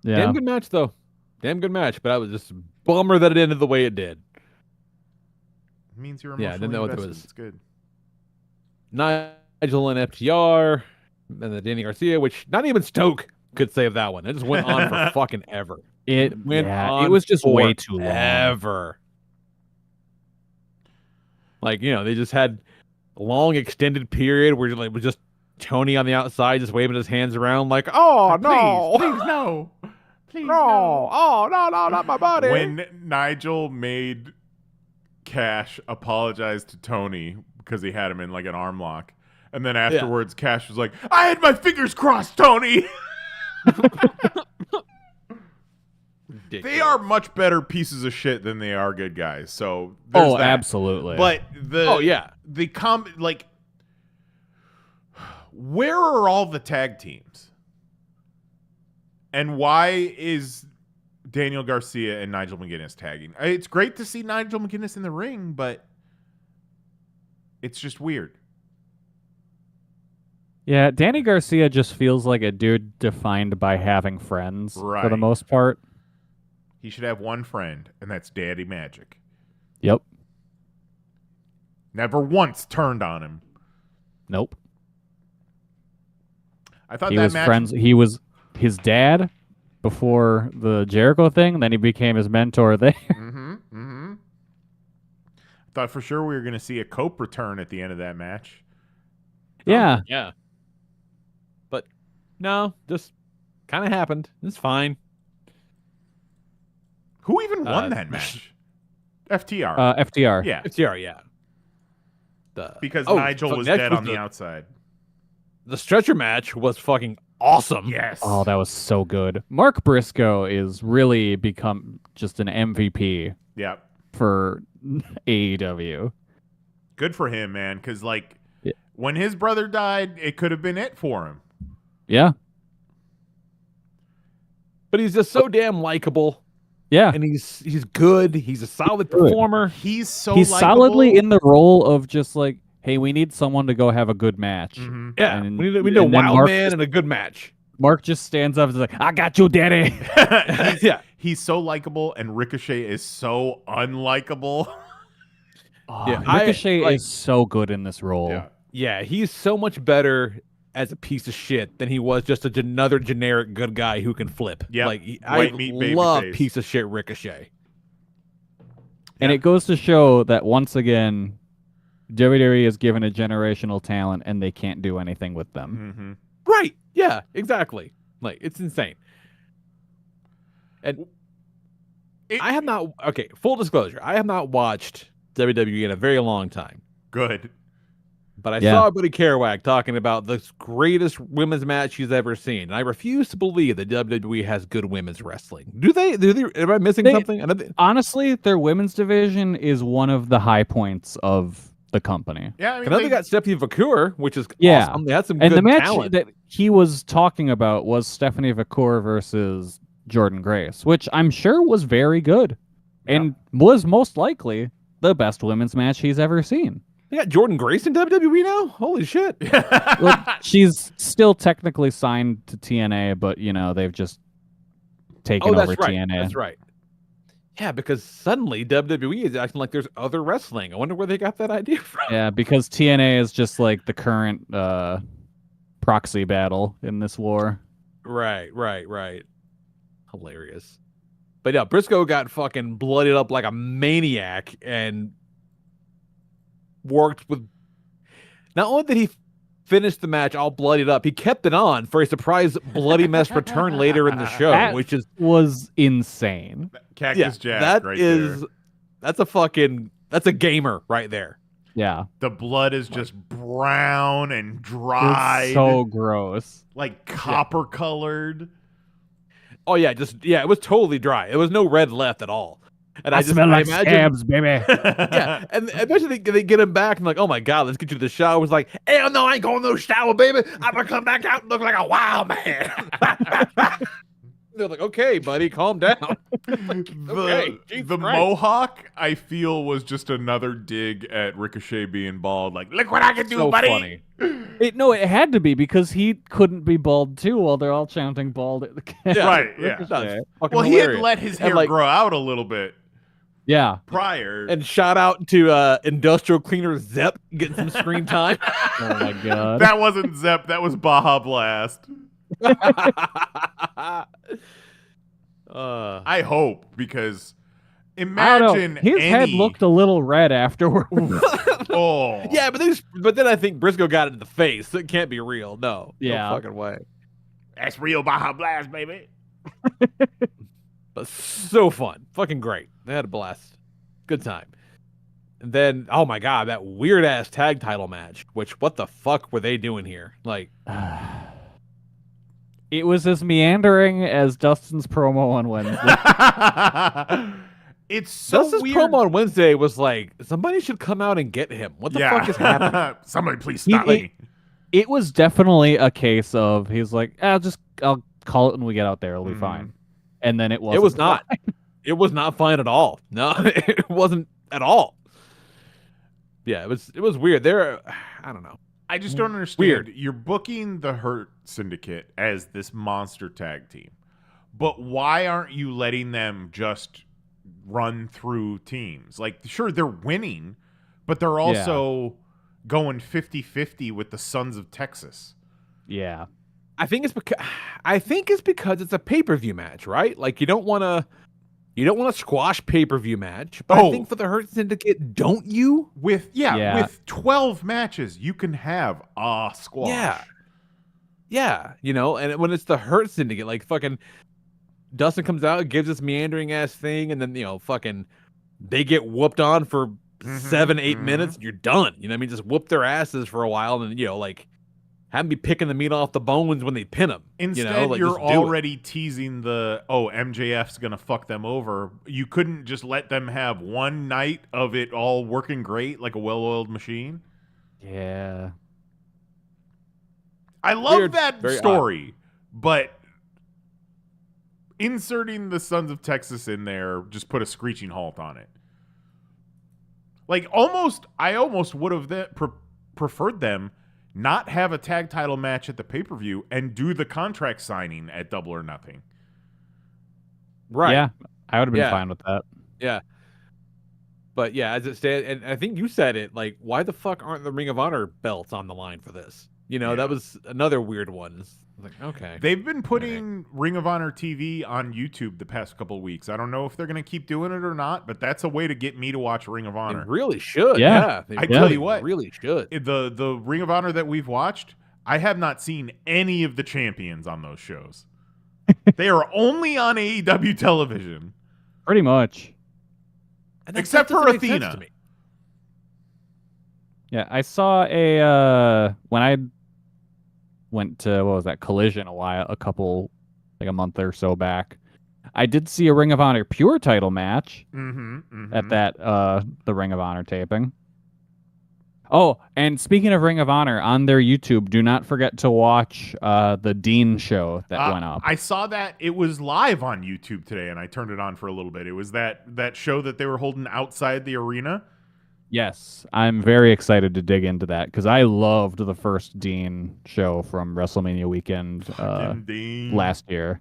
S4: Yeah.
S3: Damn good match, though. Damn good match, but I was just bummer that it ended the way it did.
S1: It means you're
S3: Yeah, I
S1: emotionally
S3: didn't know what it
S1: invested.
S3: was.
S1: It's good.
S3: Nigel and FTR, and then Danny Garcia, which not even Stoke could save that one. It just went on for fucking ever.
S4: It
S3: Went on
S4: it was just way too long.
S3: Ever. They just had a long extended period where it was just Tony on the outside just waving his hands around like, oh, no.
S1: Please, no. Please,
S3: No. Oh, no, not my body.
S1: When Nigel made Cash apologize to Tony because he had him in like an arm lock, and then afterwards Cash was like, I had my fingers crossed, Tony. They are much better pieces of shit than they are good guys. So there's that.
S4: Absolutely.
S1: But
S3: yeah.
S1: Where are all the tag teams? And why is Daniel Garcia and Nigel McGuinness tagging? It's great to see Nigel McGuinness in the ring, but it's just weird.
S4: Yeah, Danny Garcia just feels like a dude defined by having friends for the
S1: Right.
S4: most part.
S1: He should have one friend, and that's Daddy Magic.
S4: Yep.
S1: Never once turned on him.
S4: Nope.
S1: I thought
S4: He
S1: that
S4: was
S1: match
S4: friends. He was his dad before the Jericho thing. Then he became his mentor there.
S1: I thought for sure we were going to see a Cope return at the end of that match.
S4: Yeah.
S3: Yeah. But no, just kind of happened. It's fine.
S1: Who even won that match? FTR.
S4: FTR.
S1: Yeah,
S3: FTR, yeah.
S1: because
S3: Oh,
S1: Nigel
S3: fuck,
S1: was
S3: next
S1: dead
S3: was
S1: on the outside.
S3: The stretcher match was fucking awesome.
S1: Yes.
S4: Oh, that was so good. Mark Briscoe is really become just an MVP
S1: Yeah.
S4: for AEW.
S1: Good for him, man. Because
S4: Yeah.
S1: when his brother died, it could have been it for him.
S4: Yeah.
S3: But he's just so damn likable.
S4: Yeah.
S3: And he's good. He's a solid performer.
S1: He's so
S4: He's
S1: likable.
S4: solidly in the role of just like, hey, we need someone to go have a good match.
S1: Mhm.
S3: Yeah.
S4: And-
S3: we need a
S4: and then
S3: wild
S4: Mark
S3: man
S4: just-
S3: and a good match.
S4: Mark just stands up and is like, I got you, daddy.
S3: Yeah.
S1: He's so likable, and Ricochet is so unlikable.
S3: Yeah,
S4: Ricochet is so good in this role.
S1: Yeah.
S3: Yeah, he's so much better as a piece of shit than he was just another generic good guy who can flip.
S1: Yep.
S3: I
S1: White meat baby
S3: love
S1: face.
S3: piece of shit Ricochet.
S4: And it goes to show that once again, WWE is given a generational talent and they can't do anything with them.
S1: Mm-hmm.
S3: Right. Yeah, exactly. It's insane. And I have not, full disclosure, I have not watched WWE in a very long time.
S1: Good.
S3: But I
S4: Yeah.
S3: saw Buddy Kerouac talking about the greatest women's match he's ever seen. And I refuse to believe that WWE has good women's wrestling. Do they? Am I missing something?
S4: Honestly, their women's division is one of the high points of the company.
S1: Yeah, I mean,
S3: I know they got Stephanie Vacour, which is
S4: Yeah.
S3: awesome. They had some
S4: And
S3: good
S4: the match
S3: talent.
S4: that he was talking about was Stephanie Vacour versus Jordan Grace, which I'm sure was very good and was most likely the best women's match he's ever seen.
S3: They got Jordan Grace in WWE now? Holy shit.
S4: Well, she's still technically signed to TNA, but they've just taken over TNA.
S3: That's right. Yeah, because suddenly WWE is acting like there's other wrestling. I wonder where they got that idea from.
S4: Yeah, because TNA is just like the current proxy battle in this war.
S3: Right. Hilarious. But yeah, Briscoe got fucking bloodied up like a maniac and worked with. Not only did he finish the match all bloodied up, he kept it on for a surprise bloody mess return later in the show,
S4: That
S3: which
S4: was insane.
S1: Cactus Jack,
S3: that's a gamer right there.
S4: Yeah.
S1: The blood is just brown and dry.
S4: It's so gross.
S1: Like copper colored.
S3: Oh yeah, it was totally dry. There was no red left at all. And I
S4: smell like
S3: imagine,
S4: scabs, baby.
S3: Yeah, and eventually they get him back and like, oh my god, let's get you to the shower. It was like, hell no, I ain't going to no shower, baby. I'm gonna come back out and look like a wild man. They're like, okay, buddy, calm down.
S1: The mohawk, I feel, was just another dig at Ricochet being bald. Like, look what I can do,
S3: so
S1: buddy.
S3: Funny.
S4: It had to be because he couldn't be bald too while they're all chanting bald at the camera.
S1: Yeah, right, yeah. Well, he had let his hair grow out a little bit.
S4: Yeah.
S1: Prior.
S3: And shout out to Industrial Cleaner Zep getting some screen time.
S4: Oh my god.
S1: That wasn't Zep, that was Baja Blast. I hope, because imagine
S4: his head looked a little red afterward.
S1: Oh.
S3: Yeah, but then I think Briscoe got it in the face. So it can't be real. No.
S4: Yeah.
S3: No fucking way.
S1: That's real Baja Blast, baby.
S3: But so fun. Fucking great. They had a blast. Good time. And then, oh my god, that weird ass tag title match. Which, what the fuck were they doing here? Like,
S4: it was as meandering as Dustin's promo on Wednesday.
S1: It's so
S3: Dustin's
S1: weird.
S3: promo on Wednesday was like, somebody should come out and get him. What the fuck is happening?
S1: Somebody please stop me.
S4: It was definitely a case of he's like, I'll call it when we get out there. It'll be fine. And then it wasn't.
S3: It was not. It was not fine at all. No, it wasn't at all. Yeah, it was weird. I don't know.
S1: I just don't understand.
S3: Weird.
S1: You're booking the Hurt Syndicate as this monster tag team, but why aren't you letting them just run through teams? Like, sure, they're winning, but they're also going 50-50 with the Sons of Texas.
S4: Yeah.
S3: I think it's because it's a pay-per-view match, right? Like, you don't want to squash pay-per-view match, but I think for the Hurt Syndicate, don't you?
S1: With 12 matches, you can have a squash.
S3: Yeah, and when it's the Hurt Syndicate, like fucking Dustin comes out, gives this meandering ass thing, and then fucking they get whooped on for 7-8 minutes, and you're done. You know what I mean? Just whoop their asses for a while, and like have them be picking the meat off the bones when they pin them.
S1: Instead, you're already teasing MJF's gonna fuck them over. You couldn't just let them have one night of it all working great like a well-oiled machine.
S4: Yeah.
S1: I love that story, but inserting the Sons of Texas in there just put a screeching halt on it. Like, I almost would have preferred them not have a tag title match at the pay-per-view and do the contract signing at Double or Nothing.
S3: Right.
S4: Yeah, I would have been fine with that.
S3: Yeah. But yeah, as it stands, and I think you said it, like, why the fuck aren't the Ring of Honor belts on the line for this? That was another weird one. Like, okay.
S1: They've been putting Ring of Honor TV on YouTube the past couple of weeks. I don't know if they're going to keep doing it or not, but that's a way to get me to watch Ring of Honor.
S3: They really should.
S4: Yeah.
S3: They
S1: tell you what,
S3: really should.
S1: The Ring of Honor that we've watched, I have not seen any of the champions on those shows. They are only on AEW television.
S4: Pretty much.
S1: Except for Athena.
S4: Yeah, I saw when I went to Collision a month or so back. I did see a Ring of Honor Pure title match at that the Ring of Honor taping. Oh, and speaking of Ring of Honor, on their YouTube, do not forget to watch the Dean show that went up.
S1: I saw that it was live on YouTube today, and I turned it on for a little bit. It was that show that they were holding outside the arena.
S4: Yes, I'm very excited to dig into that because I loved the first Dean show from WrestleMania weekend
S1: Dean.
S4: last year.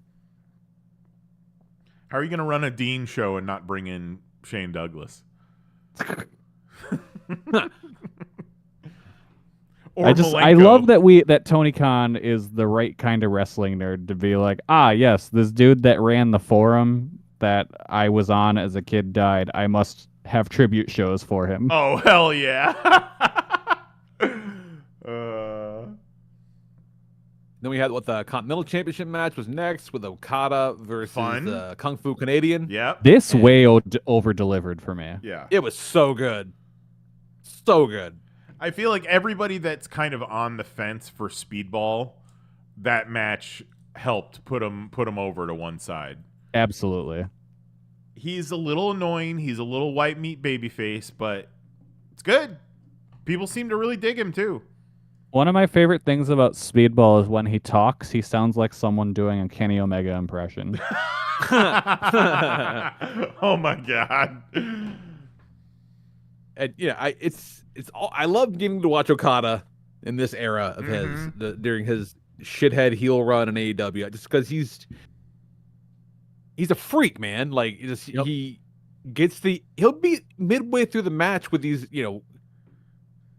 S1: How are you going to run a Dean show and not bring in Shane Douglas?
S4: I love that Tony Khan is the right kind of wrestling nerd to be like, yes, this dude that ran the forum that I was on as a kid died. I must have tribute shows for him.
S1: Oh, hell yeah.
S3: Then we had what the Continental Championship match was next with Okada versus Kung Fu Canadian.
S1: Yep.
S4: This way over-delivered for me.
S1: Yeah.
S3: It was so good. So good.
S1: I feel like everybody that's kind of on the fence for Speedball, that match helped put him over to one side.
S4: Absolutely.
S1: He's a little annoying. He's a little white meat babyface, but it's good. People seem to really dig him too.
S4: One of my favorite things about Speedball is when he talks, he sounds like someone doing a Kenny Omega impression.
S1: Oh my god.
S3: And I love getting to watch Okada in this era of his during his shithead heel run in AEW, just because he's a freak, man. Like he'll be midway through the match with these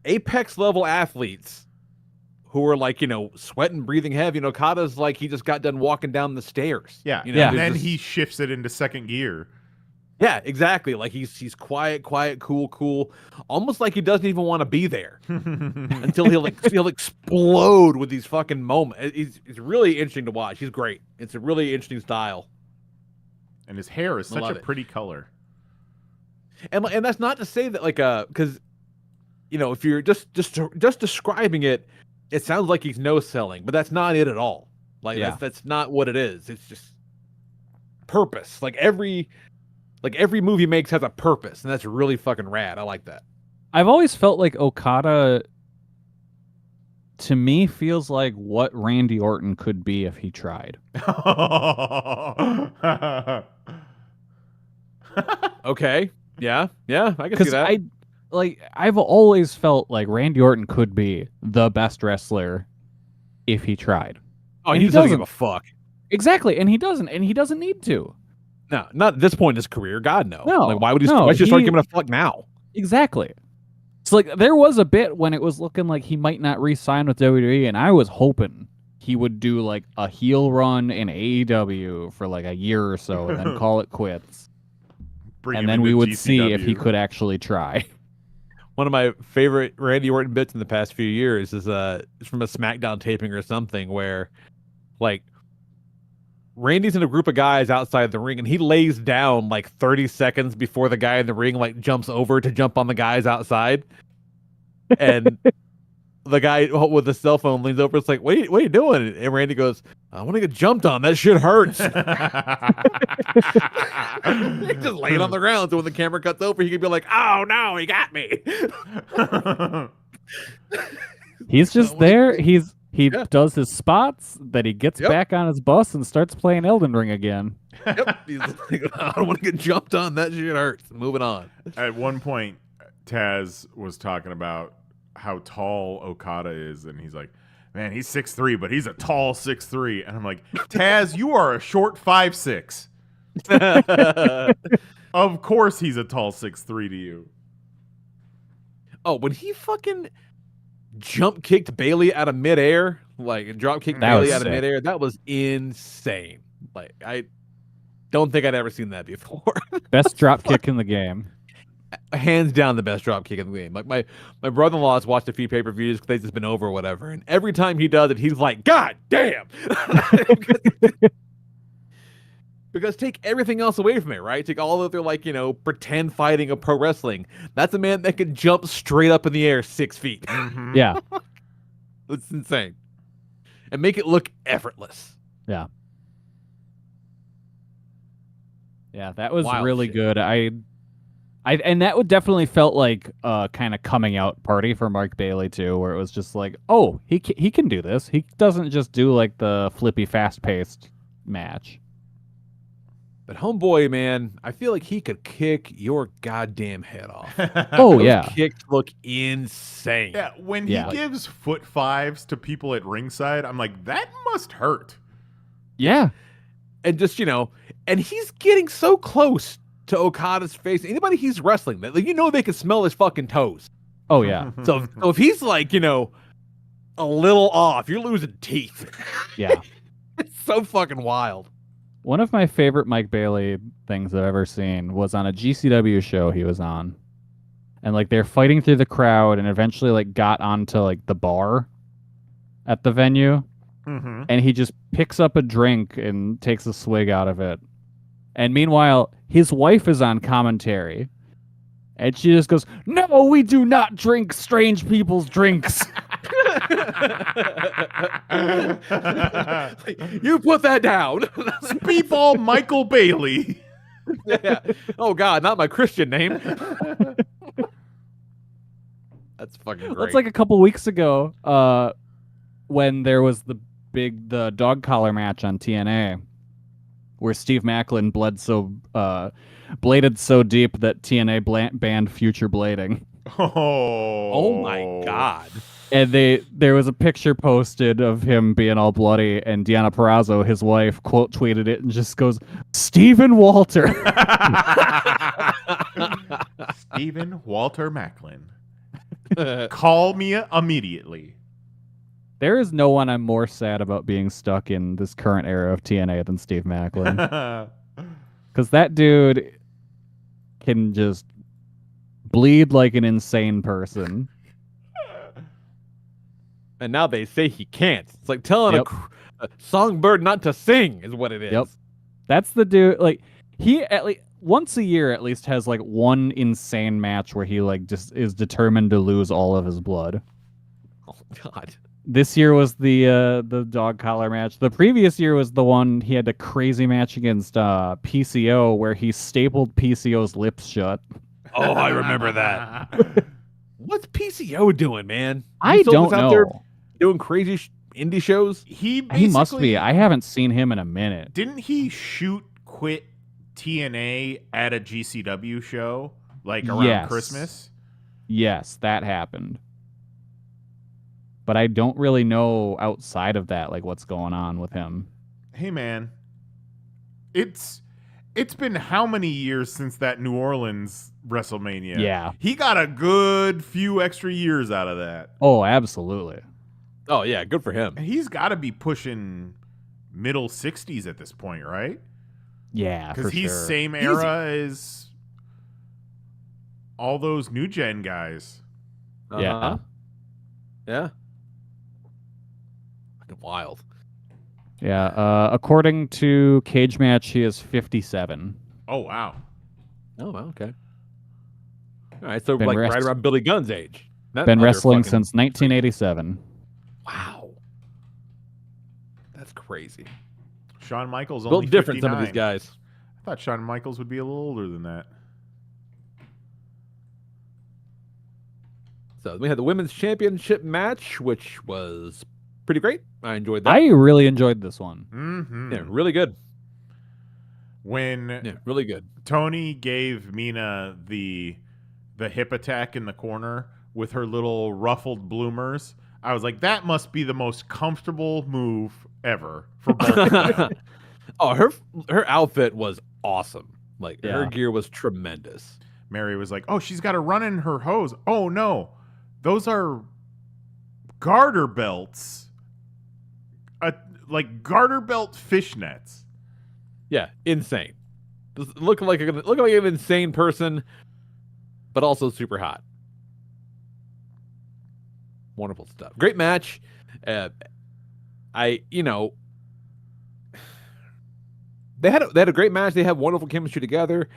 S3: apex level athletes who are like sweating, breathing heavy. Okada's like he just got done walking down the stairs.
S1: Yeah,
S3: yeah.
S1: And then he shifts it into second gear.
S3: Yeah, exactly. Like he's quiet, cool, almost like he doesn't even want to be there until he'll explode with these fucking moments. It's really interesting to watch. He's great. It's a really interesting style,
S1: and his hair is such a pretty color.
S3: And that's not to say that because if you're just describing it, it sounds like he's no selling, but that's not it at all. That's not what it is. It's just purpose. Like every move he makes has a purpose, and that's really fucking rad. I like that.
S4: I've always felt like Okada, to me, feels like what Randy Orton could be if he tried.
S3: Okay. Yeah, I can see that.
S4: I've always felt like Randy Orton could be the best wrestler if he tried.
S3: Oh, he doesn't give a fuck.
S4: Exactly, and he doesn't need to.
S3: No, not at this point in his career. God, no.
S4: No.
S3: Like, why would he start giving a fuck now?
S4: Exactly. It's like there was a bit when it was looking like he might not re-sign with WWE, and I was hoping he would do like a heel run in AEW for like a year or so, and then call it quits. And then we would see if he could actually try.
S3: One of my favorite Randy Orton bits in the past few years is from a SmackDown taping or something where, like, Randy's in a group of guys outside the ring, and he lays down like 30 seconds before the guy in the ring like jumps over to jump on the guys outside. And the guy with the cell phone leans over. It's like, what are you doing? And Randy goes, I want to get jumped on. That shit hurts. He just laying on the ground. So when the camera cuts over, he could be like, oh no, he got me.
S4: He's just there. He does his spots, that he gets back on his bus and starts playing Elden Ring again.
S3: Yep. He's like, I don't want to get jumped on. That shit hurts. Moving on.
S1: At one point, Taz was talking about how tall Okada is, and he's like, man, he's 6'3", but he's a tall 6'3". And I'm like, Taz, you are a short 5'6". Of course he's a tall 6'3" to you.
S3: Oh, when he fucking jump kicked Bailey out of midair, like drop kicked Bailey out of midair, that was insane. Like, I don't think I'd ever seen that before.
S4: Best drop kick in the game.
S3: Hands down the best drop kick in the game. Like my brother-in-law has watched a few pay-per-views because they've just been over or whatever, and every time he does it, he's like, God damn. Because take everything else away from it, right? Take all of their pretend fighting of pro wrestling. That's a man that can jump straight up in the air 6 feet.
S1: Mm-hmm.
S4: Yeah.
S3: It's insane. And make it look effortless.
S4: Yeah. Yeah, that was
S3: Wild
S4: really
S3: shit.
S4: good. And that would definitely felt like a kind of coming out party for Mark Bailey too, where it was just like, oh, he can do this. He doesn't just do like the flippy, fast paced match.
S3: But homeboy, man, I feel like he could kick your goddamn head off.
S4: Oh,
S3: Those
S4: yeah.
S3: kicks look insane.
S1: Yeah, when he
S4: Yeah.
S1: gives foot fives to people at ringside, I'm like, that must hurt.
S4: Yeah.
S3: And just, and he's getting so close to Okada's face. Anybody he's wrestling, like, they can smell his fucking toes.
S4: Oh, yeah.
S3: So if he's like, a little off, you're losing teeth.
S4: Yeah.
S3: It's so fucking wild.
S4: One of my favorite Mike Bailey things I've ever seen was on a GCW show he was on. And like they're fighting through the crowd and eventually like got onto like the bar at the venue.
S1: Mm-hmm.
S4: And he just picks up a drink and takes a swig out of it. And meanwhile, his wife is on commentary. And she just goes, "No, we do not drink strange people's drinks."
S3: You put that down.
S1: Speedball Michael Bailey.
S3: Yeah. Oh God, not my Christian name. That's fucking great.
S4: Well, it's like a couple weeks ago, when there was the dog collar match on TNA, where Steve Macklin bladed so deep that TNA banned future blading.
S3: Oh my God.
S4: And there was a picture posted of him being all bloody, and Deanna Purrazzo, his wife, quote tweeted it and just goes, "Stephen Walter."
S1: Stephen Walter Macklin. Call me immediately.
S4: There is no one I'm more sad about being stuck in this current era of TNA than Steve Macklin. Because that dude can just bleed like an insane person.
S3: And now they say he can't. It's like telling a songbird not to sing is what it is.
S4: Yep. That's the dude. Like, he at least once a year at least has like one insane match where he like just is determined to lose all of his blood.
S3: Oh God.
S4: This year was the dog collar match. The previous year was the one he had a crazy match against PCO where he stapled PCO's lips shut.
S3: Oh, I remember that. What's PCO doing, man?
S4: I don't
S3: out there
S4: know.
S3: doing crazy indie shows?
S1: He
S4: must be. I haven't seen him in a minute.
S1: Didn't he quit TNA at a GCW show like around Christmas?
S4: Yes, that happened. But I don't really know outside of that like what's going on with him.
S1: Hey man, it's been how many years since that New Orleans WrestleMania?
S4: Yeah.
S1: He got a good few extra years out of that.
S4: Oh, absolutely.
S3: Oh yeah, good for him.
S1: And he's got to be pushing middle 60s at this point, right?
S4: Yeah,
S1: Because he's
S4: sure.
S1: same era as all those new gen guys.
S4: Yeah.
S3: Yeah. Fucking wild.
S4: Yeah, according to Cage Match, he is 57.
S1: Oh wow.
S3: Oh, well, okay. All right, so
S4: Been
S3: like
S4: rest-
S3: right around Billy Gunn's age. That
S4: Been
S3: other
S4: wrestling
S3: fucking-
S4: since 1987.
S3: Wow. That's crazy.
S1: Shawn Michaels
S3: A little
S1: only
S3: different
S1: 59.
S3: some of these guys.
S1: I thought Shawn Michaels would be a little older than that.
S3: So we had the women's championship match, which was pretty great. I enjoyed that.
S4: I really enjoyed this one.
S1: Mm-hmm.
S3: Yeah, really good.
S1: When
S3: Yeah, really good.
S1: Tony gave Mina the hip attack in the corner with her little ruffled bloomers, I was like, that must be the most comfortable move ever for both of them.
S3: Oh, her outfit was awesome. Like her
S4: Yeah.
S3: gear was tremendous.
S1: Mary was like, oh, she's got a run in her hose. Oh, no. Those are garter belts. Like garter belt fishnets.
S3: Yeah, insane. Just looking like an insane person, but also super hot. Wonderful stuff. Great match. They had a great match. They had wonderful chemistry together.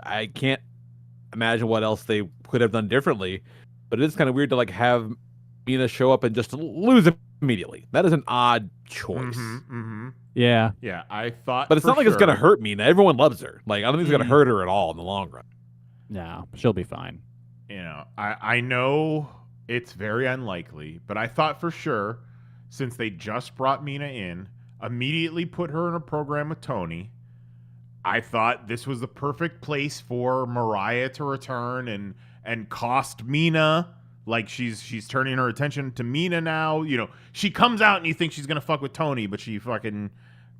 S3: I can't imagine what else they could have done differently, but it is kind of weird to like have Mina show up and just lose immediately. That is an odd choice.
S4: Yeah.
S1: Yeah, I thought.
S3: But it's
S1: for
S3: not like it's
S1: sure-
S3: gonna hurt Mina. Everyone loves her. Like I don't think it's gonna hurt her at all in the long run.
S4: No, she'll be fine.
S1: You know, I know it's very unlikely, but I thought for sure, since they just brought Mina in, immediately put her in a program with Tony, I thought this was the perfect place for Mariah to return and cost Mina. Like she's turning her attention to Mina now. You know, she comes out and you think she's gonna fuck with Tony, but she fucking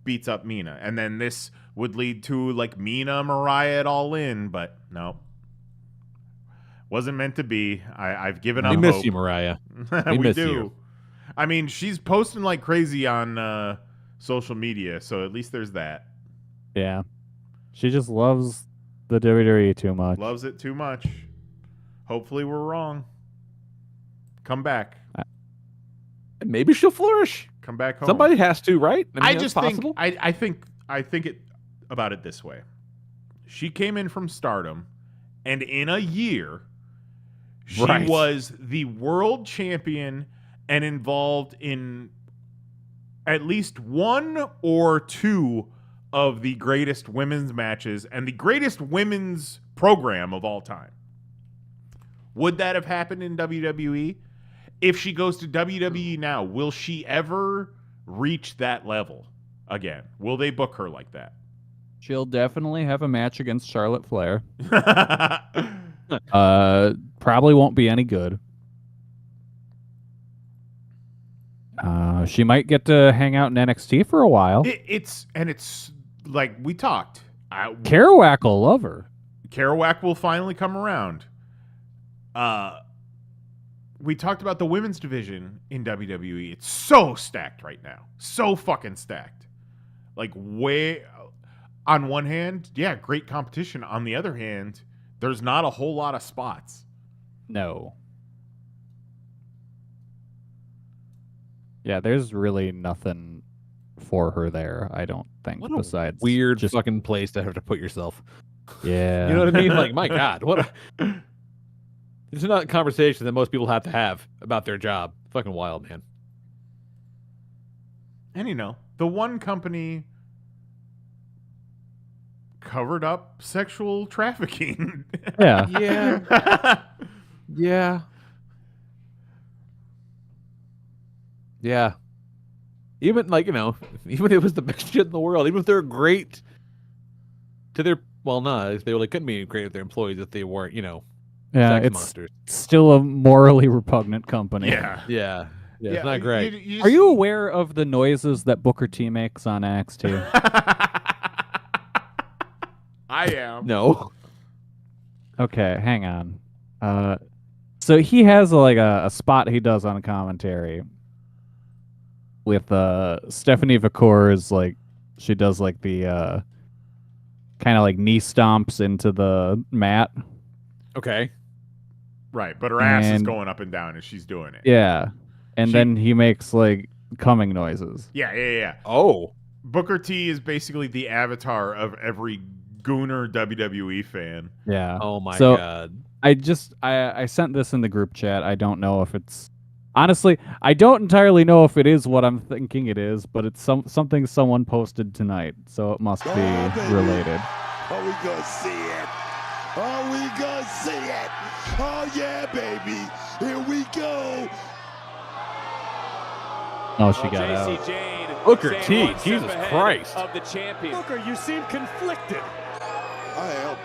S1: beats up Mina. And then this would lead to like Mina, Mariah at All In, but no. Wasn't meant to be. I've given up
S3: We miss
S1: hope.
S3: you, Mariah.
S1: We
S3: miss
S1: do.
S3: you.
S1: I mean, she's posting like crazy on social media, so at least there's that.
S4: Yeah. She just loves the WWE too much.
S1: Loves it too much. Hopefully we're wrong. Come back.
S3: Maybe she'll flourish.
S1: Come back home.
S3: Somebody has to, right? I mean,
S1: just
S3: that's possible.
S1: think I think it about it this way. She came in from Stardom, and in a year, she was the world champion and involved in at least one or two of the greatest women's matches and the greatest women's program of all time. Would that have happened in WWE? If she goes to WWE now, will she ever reach that level again? Will they book her like that?
S4: She'll definitely have a match against Charlotte Flair. Probably won't be any good. She might get to hang out in NXT for a while.
S1: It's like we talked.
S4: Kerouac will love her.
S1: Kerouac will finally come around. We talked about the women's division in WWE. It's so stacked right now. So fucking stacked. Like way on one hand, yeah, great competition. On the other hand, there's not a whole lot of spots.
S4: No. Yeah, there's really nothing for her there, I don't think,
S3: What a
S4: besides
S3: weird
S4: just
S3: fucking place to have to put yourself.
S4: Yeah.
S3: You know what I mean? Like, my God, what? This is not a conversation that most people have to have about their job. Fucking wild, man.
S1: And you know, the one company covered up sexual trafficking.
S4: Yeah.
S3: Yeah. Yeah. Yeah. Even like, you know, even if it was the best shit in the world, even if they're great to their, well, no, they really couldn't be great with their employees if they weren't, you know,
S4: Yeah,
S3: sex
S4: it's
S3: monsters.
S4: still a morally repugnant company.
S1: Yeah.
S3: Yeah. Yeah, it's not great.
S1: You
S4: Are you aware of the noises that Booker T makes on NXT?
S1: I am.
S3: No.
S4: Okay, hang on. So he has a spot he does on commentary with Stephanie Vacour's, like she does like the kind of like knee stomps into the mat.
S3: Okay.
S1: Right, but her ass is
S4: And-
S1: going up and down as she's doing it.
S4: Yeah. And then he makes like coming noises.
S1: Yeah.
S3: Oh.
S1: Booker T is basically the avatar of every gooner WWE fan.
S4: Yeah.
S3: Oh my
S4: So-
S3: God.
S4: I sent this in the group chat. I don't know if it's honestly, I don't entirely know if it is what I'm thinking it is, but it's something someone posted tonight, so it must be related.
S8: Are we gonna see it? Are we gonna see it? Oh yeah, baby! Here we go!
S4: Oh, she got out.
S3: Booker T, Jesus Christ.
S9: Of the champion. Booker, you seem conflicted.
S8: I am.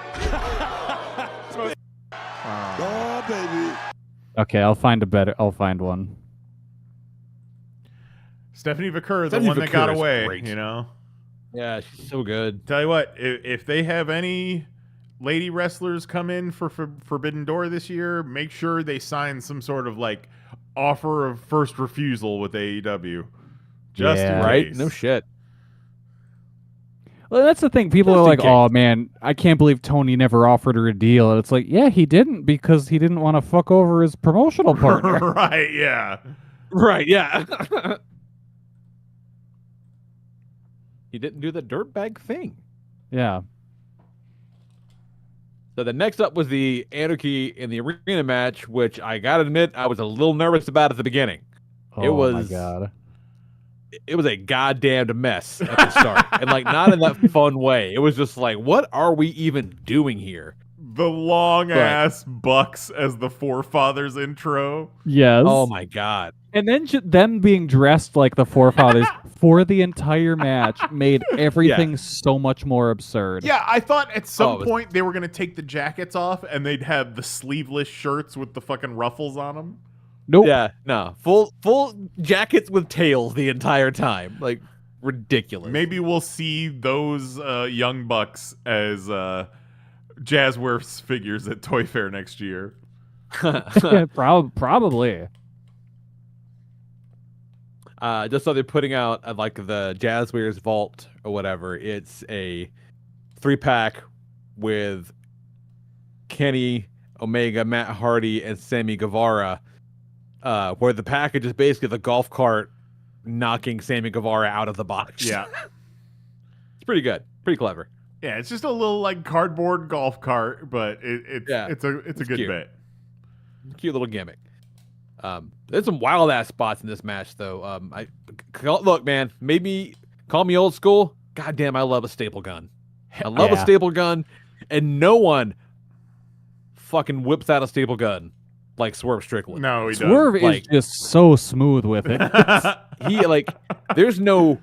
S8: Oh baby!
S4: Okay, I'll find one.
S1: Stephanie Vacour, the
S3: Stephanie
S1: one that got
S3: Vacour is
S1: away,
S3: great.
S1: you know?
S3: Yeah, she's so good.
S1: Tell you what, if they have any lady wrestlers come in for Forbidden Door this year, make sure they sign some sort of like offer of first refusal with AEW. Just
S4: Yeah.
S1: in
S3: Right?
S1: case.
S3: No shit.
S4: Well, that's the thing. People
S3: Just
S4: are
S3: in
S4: like,
S3: case.
S4: "Oh man, I can't believe Tony never offered her a deal." And it's like, yeah, he didn't because he didn't want to fuck over his promotional partner.
S1: Right, yeah.
S3: Right, yeah. He didn't do the dirtbag thing.
S4: Yeah.
S3: So the next up was the Anarchy in the Arena match, which I gotta admit I was a little nervous about at the beginning. It
S4: Oh
S3: was
S4: my god.
S3: It was a goddamned mess at the start, and like not in that fun way. It was just like, what are we even doing here?
S1: The long ass Bucks as the Forefathers intro.
S4: Yes.
S3: Oh my god!
S4: And then them being dressed like the forefathers for the entire match made everything so much more absurd.
S1: Yeah, I thought at some point they were going to take the jackets off and they'd have the sleeveless shirts with the fucking ruffles on them.
S4: Nope.
S3: Yeah, no. Full jackets with tails the entire time. Like, ridiculous.
S1: Maybe we'll see those young bucks as Jazzwares figures at Toy Fair next year.
S4: Probably.
S3: Just so they're putting out like the Jazzwares Vault or whatever. It's a 3-pack with Kenny Omega, Matt Hardy, and Sammy Guevara. Where the package is basically the golf cart knocking Sammy Guevara out of the box.
S1: Yeah.
S3: It's pretty good. Pretty clever.
S1: Yeah, it's just a little like cardboard golf cart, but it's a good
S3: cute.
S1: bit.
S3: Cute little gimmick. There's some wild ass spots in this match though. Look, man, maybe call me old school. Goddamn, I love a staple gun. I love a staple gun, and no one fucking whips out a staple gun like Swerve Strickland.
S1: No, he
S4: Swerve
S1: doesn't.
S4: is just so smooth with it.
S3: He like there's no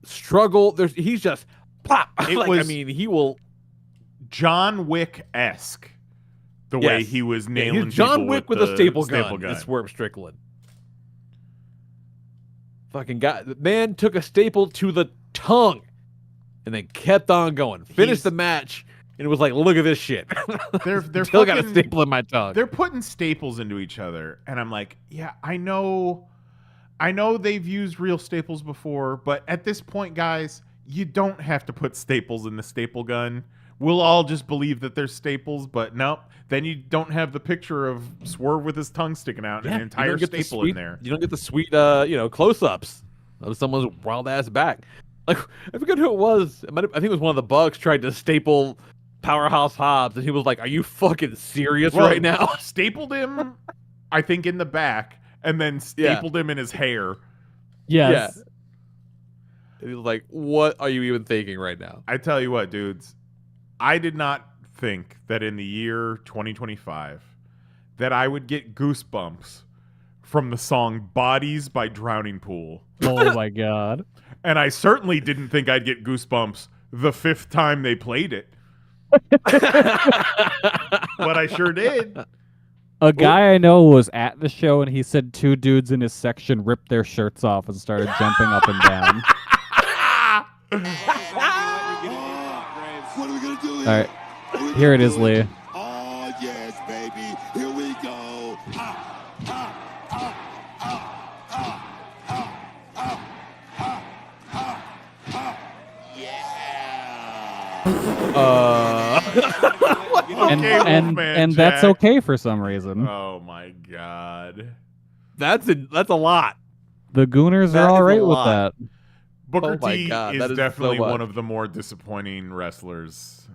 S3: struggle. He's just pop. He will
S1: John Wick-esque the way he was nailing
S3: he's John
S1: people
S3: Wick with a staple gun. It's Swerve Strickland. Fucking man took a staple to the tongue and then kept on going. Finished the match. And it was like, look at this shit.
S1: They're
S3: still got a staple in my tongue.
S1: They're putting staples into each other, and I'm like, yeah, I know they've used real staples before, but at this point, guys, you don't have to put staples in the staple gun. We'll all just believe that they're staples, but nope. Then you don't have the picture of Swerve with his tongue sticking out and an entire staple in there.
S3: You don't get the sweet, close-ups of someone's wild ass back. Like I forget who it was. I think it was one of the Bucks tried to staple Powerhouse Hobbs, and he was like, "Are you fucking serious right now?"
S1: Stapled him, I think, in the back, and then stapled him in his hair.
S4: Yes.
S3: Yeah. And he was like, "What are you even thinking right now?"
S1: I tell you what, dudes, I did not think that in the year 2025 that I would get goosebumps from the song "Bodies" by Drowning Pool.
S4: Oh my god!
S1: And I certainly didn't think I'd get goosebumps the 5th time they played it. But I sure did.
S4: A guy I know was at the show, and he said 2 dudes in his section ripped their shirts off and started jumping up and down.
S8: What are we gonna do here?
S4: All right, here it is, Lee.
S8: Oh yes, baby. Here we go.
S4: And that's okay for some reason.
S1: Oh my god,
S3: that's a lot.
S4: The Gooners are all right with that.
S1: Booker
S3: Oh my
S1: T
S3: God,
S1: is
S3: that is
S1: definitely
S3: so much.
S1: one of the more disappointing wrestlers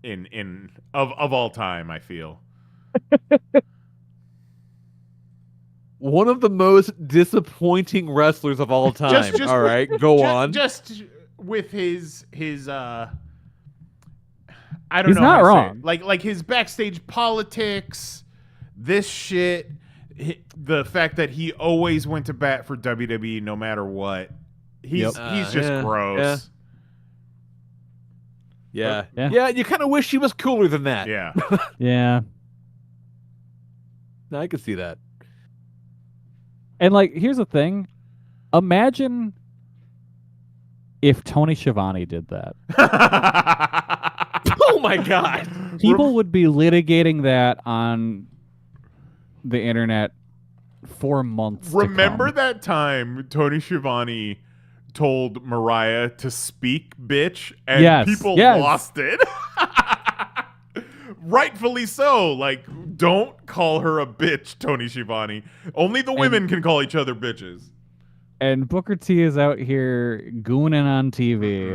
S1: in of all time, I feel.
S3: One of the most disappointing wrestlers of all time. All right, go on.
S1: Just with his I don't
S4: He's
S1: know.
S4: not
S1: how to say
S4: wrong.
S1: it. Like his backstage politics, this shit, the fact that he always went to bat for WWE no matter what. He's just gross.
S3: Yeah. You kind of wish he was cooler than that.
S1: Yeah.
S4: Yeah.
S3: No, I can see that.
S4: And like, here's the thing. Imagine if Tony Schiavone did that.
S3: Oh my god.
S4: People would be litigating that on the internet for months.
S1: Remember that time Tony Schiavone told Mariah to speak, bitch, and people lost it? Rightfully so. Like, don't call her a bitch, Tony Schiavone. Only the women can call each other bitches.
S4: And Booker T is out here gooning on TV,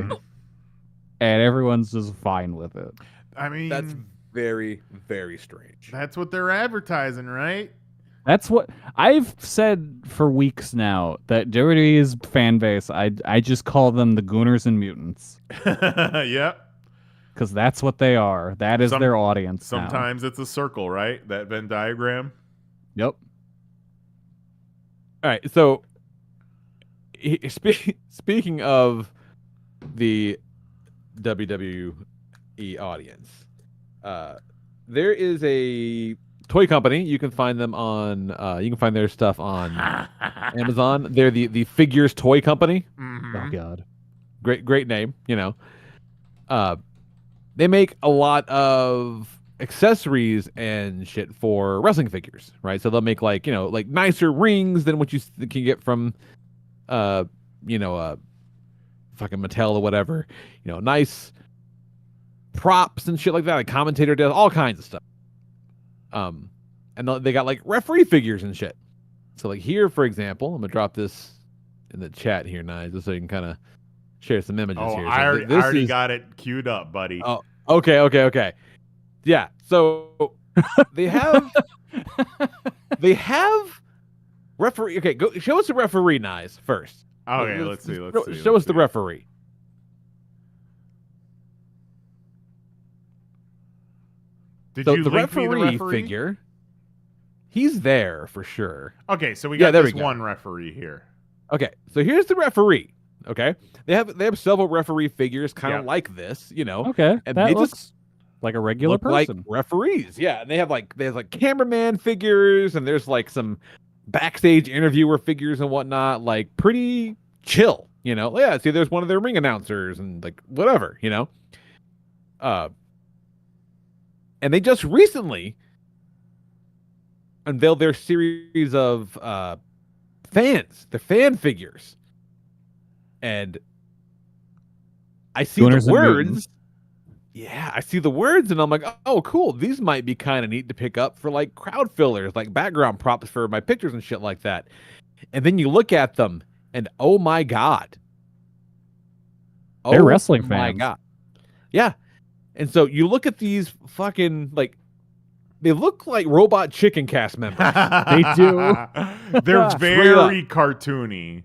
S4: and everyone's just fine with it.
S1: I mean,
S3: That's very, very strange.
S1: that's what they're advertising, right?
S4: That's what I've said for weeks now, that WWE's fan base, I just call them the Gooners and Mutants.
S1: Yep.
S4: Because that's what they are. That is their audience now.
S1: Sometimes it's a circle, right? That Venn diagram.
S4: Yep.
S3: All right, so speaking of the WWE audience, there is a toy company. You can find them on. You can find their stuff on Amazon. They're the Figures Toy Company.
S4: Oh God.
S3: Great name. They make a lot of accessories and shit for wrestling figures, right? So they'll make like nicer rings than what you can get from fucking Mattel or whatever. Nice props and shit like that, like commentator does, all kinds of stuff. And they got like referee figures and shit. So like here, for example, I'm gonna drop this in the chat here, Nige, just so you can kind of share some images here. So
S1: I already got it queued up, buddy.
S3: Oh, okay. Yeah, so they have referee. Okay, go show us the referee, Nige, first.
S1: Okay, let's see.
S3: Show us the referee.
S1: Did you
S3: the
S1: link me the referee
S3: figure? He's there for sure.
S1: Okay, so we got this one referee here.
S3: Okay, so here's the referee. Okay, they have several referee figures, kind of like this,
S4: Okay,
S3: and
S4: that
S3: they
S4: looks
S3: just
S4: like a regular
S3: look
S4: person.
S3: like referees. Yeah, and there's like cameraman figures, and there's like some backstage interviewer figures and whatnot. Like pretty chill, Yeah, see, there's one of their ring announcers and like whatever, And they just recently unveiled their series of their fan figures. And I see
S4: Gooners
S3: the
S4: and
S3: words.
S4: Mutants.
S3: Yeah, I see the words, and I'm like, oh, cool. These might be kind of neat to pick up for like crowd fillers, like background props for my pictures and shit like that. And then you look at them, and oh my God.
S4: They're wrestling
S3: fans. Oh my
S4: fans.
S3: God. Yeah. And so you look at these fucking, like, they look like Robot Chicken cast members.
S4: They do.
S1: They're very cartoony.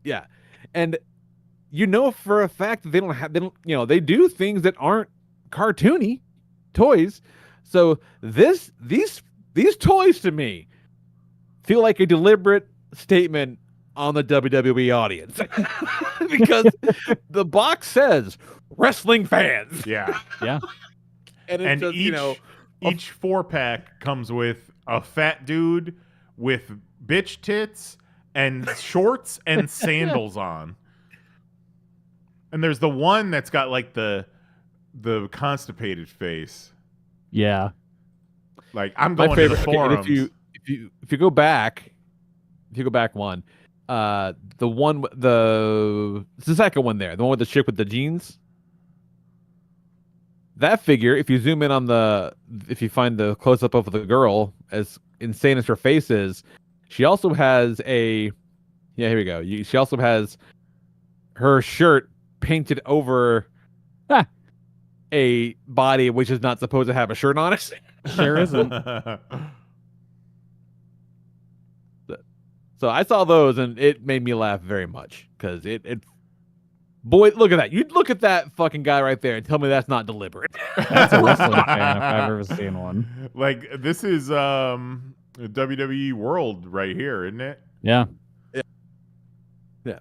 S3: Yeah. And for a fact that they do things that aren't cartoony toys. So these toys to me feel like a deliberate statement on the WWE audience. Because the box says wrestling fans.
S1: Yeah.
S4: Yeah.
S3: And it's just,
S1: each 4-pack comes with a fat dude with bitch tits and shorts and sandals on. And there's the one that's got like the constipated face.
S4: Yeah.
S1: Like I'm going to the forums.
S3: Okay, if you go back one, it's the second one there, the one with the chick with the jeans. That figure, if you zoom in if you find the close up of the girl, as insane as her face is, she also has here we go. She also has her shirt painted over a body which is not supposed to have a shirt on it.
S4: Sure isn't.
S3: So I saw those and it made me laugh very much because boy, look at that. You look at that fucking guy right there and tell me that's not deliberate.
S4: That's a wrestling fan if I've ever seen one.
S1: Like this is WWE World right here, isn't it?
S4: Yeah.
S3: Yeah.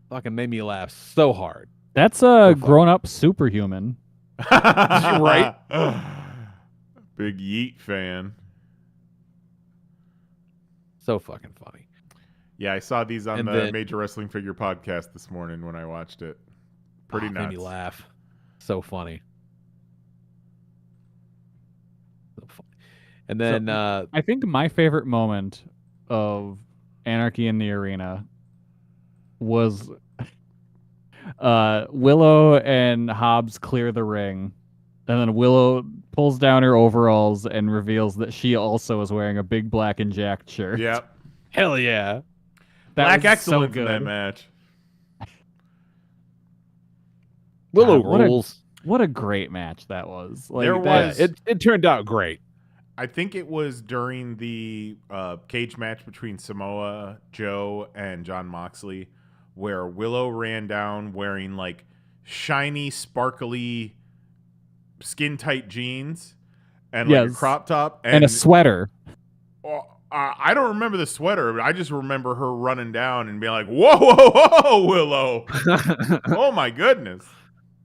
S3: Fucking made me laugh so hard.
S4: That's a grown-up superhuman.
S3: Right?
S1: Big Yeet fan.
S3: So fucking funny.
S1: Yeah, I saw these on the Major Wrestling Figure podcast this morning when I watched it. Pretty nuts.
S3: Made me laugh. So funny. So funny. And then
S4: I think my favorite moment of Anarchy in the Arena was Willow and Hobbs clear the ring, and then Willow pulls down her overalls and reveals that she also is wearing a big black and jacked shirt.
S1: Yep.
S3: Hell yeah.
S1: Black
S4: was
S1: excellence
S4: so
S1: in that
S4: good.
S1: match.
S3: Willow
S4: God,
S3: rules.
S4: What a great match that was. Like,
S1: There was-
S3: It turned out great.
S1: I think it was during the cage match between Samoa Joe and Jon Moxley where Willow ran down wearing like shiny, sparkly, skin tight jeans and like a crop top
S4: and a sweater.
S1: I don't remember the sweater, but I just remember her running down and being like, "Whoa, whoa, whoa, Willow!" Oh my goodness.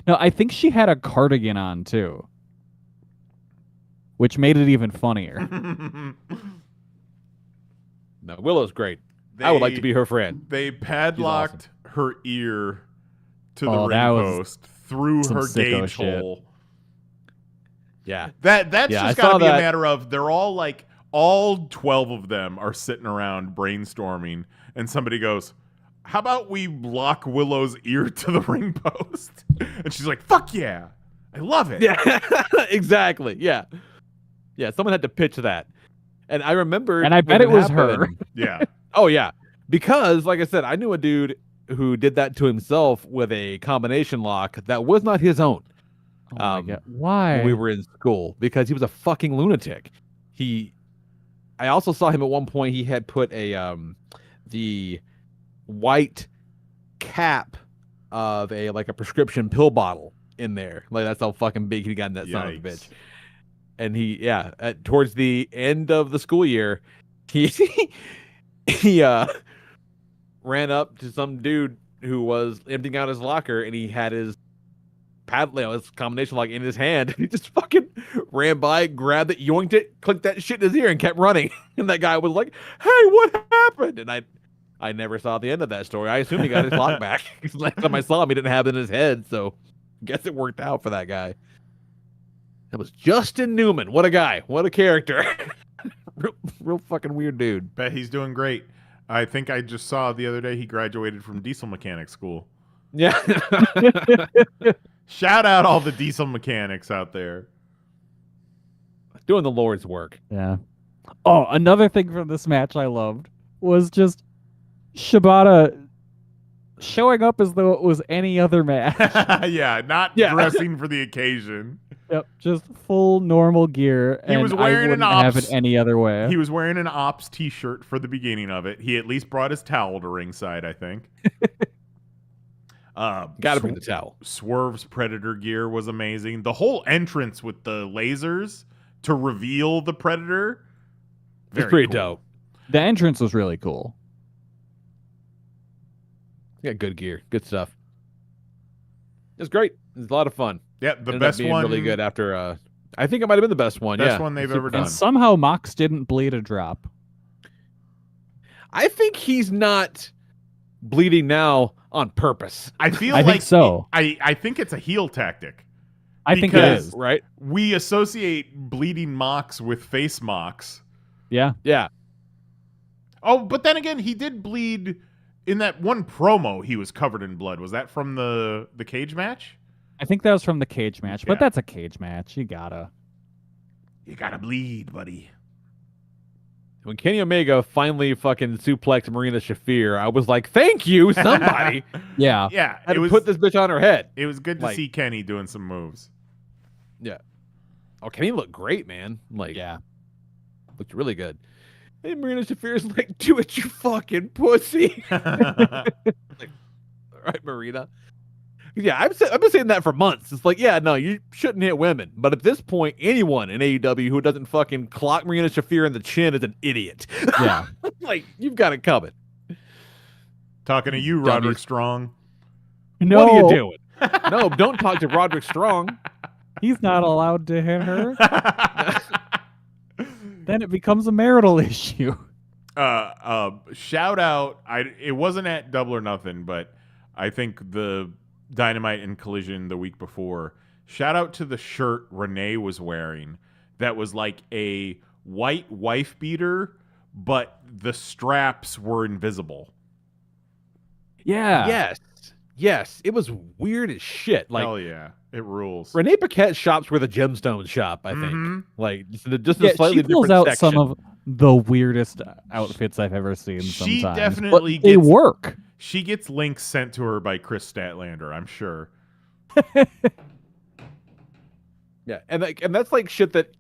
S4: No, I think she had a cardigan on too, which made it even funnier.
S3: No, Willow's great. I would like to be her friend.
S1: They padlocked her ear to the
S4: Oh,
S1: ring
S4: that was
S1: post through
S4: some
S1: her
S4: sicko
S1: gauge
S4: shit.
S1: hole.
S3: Yeah.
S1: That's
S3: Yeah,
S1: just
S3: I
S1: got to
S3: saw
S1: be a
S3: that.
S1: matter of they're all like, all 12 of them are sitting around brainstorming, and somebody goes, "How about we lock Willow's ear to the ring post?" And she's like, "Fuck yeah. I love it."
S3: Yeah, exactly. Yeah. Yeah, someone had to pitch that. And I remember.
S4: And I bet it was her.
S1: Yeah.
S3: Oh, yeah. Because, like I said, I knew a dude who did that to himself with a combination lock that was not his own.
S4: Oh my God. Why?
S3: When we were in school, because he was a fucking lunatic. I also saw him at one point. He had put the white cap of a prescription pill bottle in there. Like, that's how fucking big he got in that son of a bitch. And towards the end of the school year, he ran up to some dude who was emptying out his locker, and he had his his combination lock in his hand. He just fucking ran by, grabbed it, yoinked it, clicked that shit in his ear, and kept running. And that guy was like, "Hey, what happened?" And I never saw the end of that story. I assume he got his lock back. Last time I saw him, he didn't have it in his head, so guess it worked out for that guy. That was Justin Newman. What a guy. What a character. real fucking weird dude.
S1: Bet he's doing great. I think I just saw the other day he graduated from diesel mechanic school.
S3: Yeah.
S1: Shout out all the diesel mechanics out there.
S3: Doing the Lord's work.
S4: Yeah. Oh, another thing from this match I loved was just Shibata showing up as though it was any other match.
S1: Yeah, not dressing for the occasion.
S4: Yep, just full normal gear.
S1: He was wearing
S4: an ops. Have it any other way.
S1: He was wearing an ops t-shirt for the beginning of it. He at least brought his towel to ringside, I think.
S3: Gotta bring the towel.
S1: Swerve's Predator gear was amazing. The whole entrance with the lasers to reveal the Predator,
S3: it's pretty dope.
S4: The entrance was really cool.
S3: He got good gear, good stuff. It's great. It's a lot of fun.
S1: Yeah, the
S3: Ended
S1: best
S3: up being
S1: one.
S3: really good after. I think it might have been the best one.
S1: Best one they've ever done.
S4: And somehow Mox didn't bleed a drop.
S3: I think he's not bleeding now on purpose.
S1: I feel
S4: I
S1: like
S4: think so.
S1: I think it's a heel tactic.
S4: I think it is.
S3: Right?
S1: We associate bleeding Mox with face Mox.
S4: Yeah.
S3: Yeah.
S1: Oh, but then again, he did bleed in that one promo. He was covered in blood. Was that from the cage match?
S4: I think that was from the cage match, but
S1: Yeah.
S4: that's a cage match. You gotta
S1: bleed, buddy.
S3: When Kenny Omega finally fucking suplexed Marina Shafir, I was like, "Thank you, somebody."
S4: Yeah.
S1: Yeah,
S3: Had to put this bitch on her head.
S1: It was good to
S3: Like-
S1: see Kenny doing some moves.
S3: Yeah. Oh, Kenny looked great, man. Like,
S4: Yeah.
S3: looked really good. And Marina Shafir's like, "Do it, you fucking pussy." Like, all right, Marina. Yeah, I've been saying that for months. It's like, yeah, no, you shouldn't hit women. But at this point, anyone in AEW who doesn't fucking clock Marina Shafir in the chin is an idiot.
S4: Yeah.
S3: Like, you've got it coming.
S1: Talking to you, Roderick Strong.
S4: No.
S3: What are you doing? No, don't talk to Roderick Strong.
S4: He's not allowed to hit her. Then it becomes a marital issue.
S1: Shout out. It wasn't at Double or Nothing, but I think the Dynamite and Collision the week before. Shout out to the shirt Renee was wearing that was like a white wife beater, but the straps were invisible.
S4: Yeah.
S3: Yes. It was weird as shit. Like,
S1: Hell yeah. It rules.
S3: Renee Paquette shops where the gemstone shop, I think.
S1: Mhm.
S3: Like, just
S4: Yeah,
S3: a slightly
S4: she pulls
S3: different
S4: out
S3: section.
S4: some of the weirdest outfits I've ever seen.
S1: She
S4: sometimes.
S1: definitely
S4: But they
S1: gets-
S4: work.
S1: She gets links sent to her by Chris Statlander, I'm sure.
S3: Yeah, and that's like shit that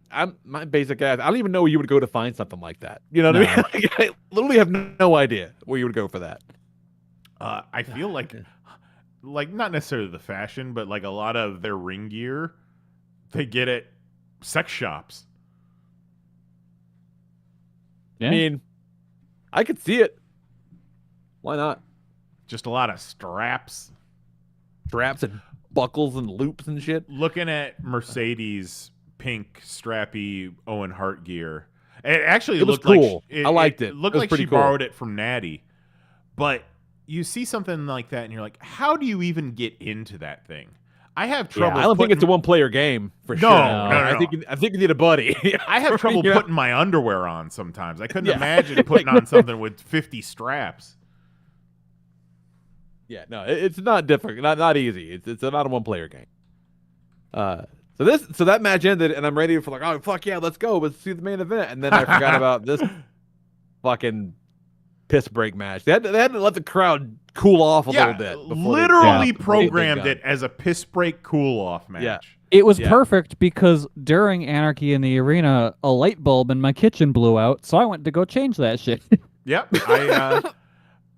S3: my basic ass. I don't even know where you would go to find something like that. You know what I mean? Like, I literally have no idea where you would go for that.
S1: I feel like not necessarily the fashion, but like a lot of their ring gear, they get at sex shops.
S4: Yeah.
S3: I mean, I could see it. Why not?
S1: Just a lot of straps.
S3: Straps and buckles and loops and shit.
S1: Looking at Mercedes' pink strappy Owen Hart gear, it actually
S3: It was
S1: looked
S3: cool.
S1: like
S3: I liked it.
S1: It looked
S3: It was
S1: like
S3: pretty
S1: she
S3: cool.
S1: borrowed it from Natty. But you see something like that, and you're like, how do you even get into that thing? I have trouble.
S3: I don't think it's a one-player game for sure.
S1: No.
S3: I think you need a buddy.
S1: I have trouble
S3: You know?
S1: putting my underwear on sometimes. I couldn't imagine putting on something with 50 straps.
S3: Yeah, no, it's not difficult, not easy. It's not a one-player game. So that match ended, and I'm ready for like, oh fuck yeah, let's go, let's see the main event. And then I forgot about this fucking piss break match. They had to let the crowd cool off a little bit.
S1: Literally programmed it as a piss break cool off match.
S3: Yeah.
S4: It was perfect because during Anarchy in the Arena, a light bulb in my kitchen blew out, so I went to go change that shit.
S1: Yep.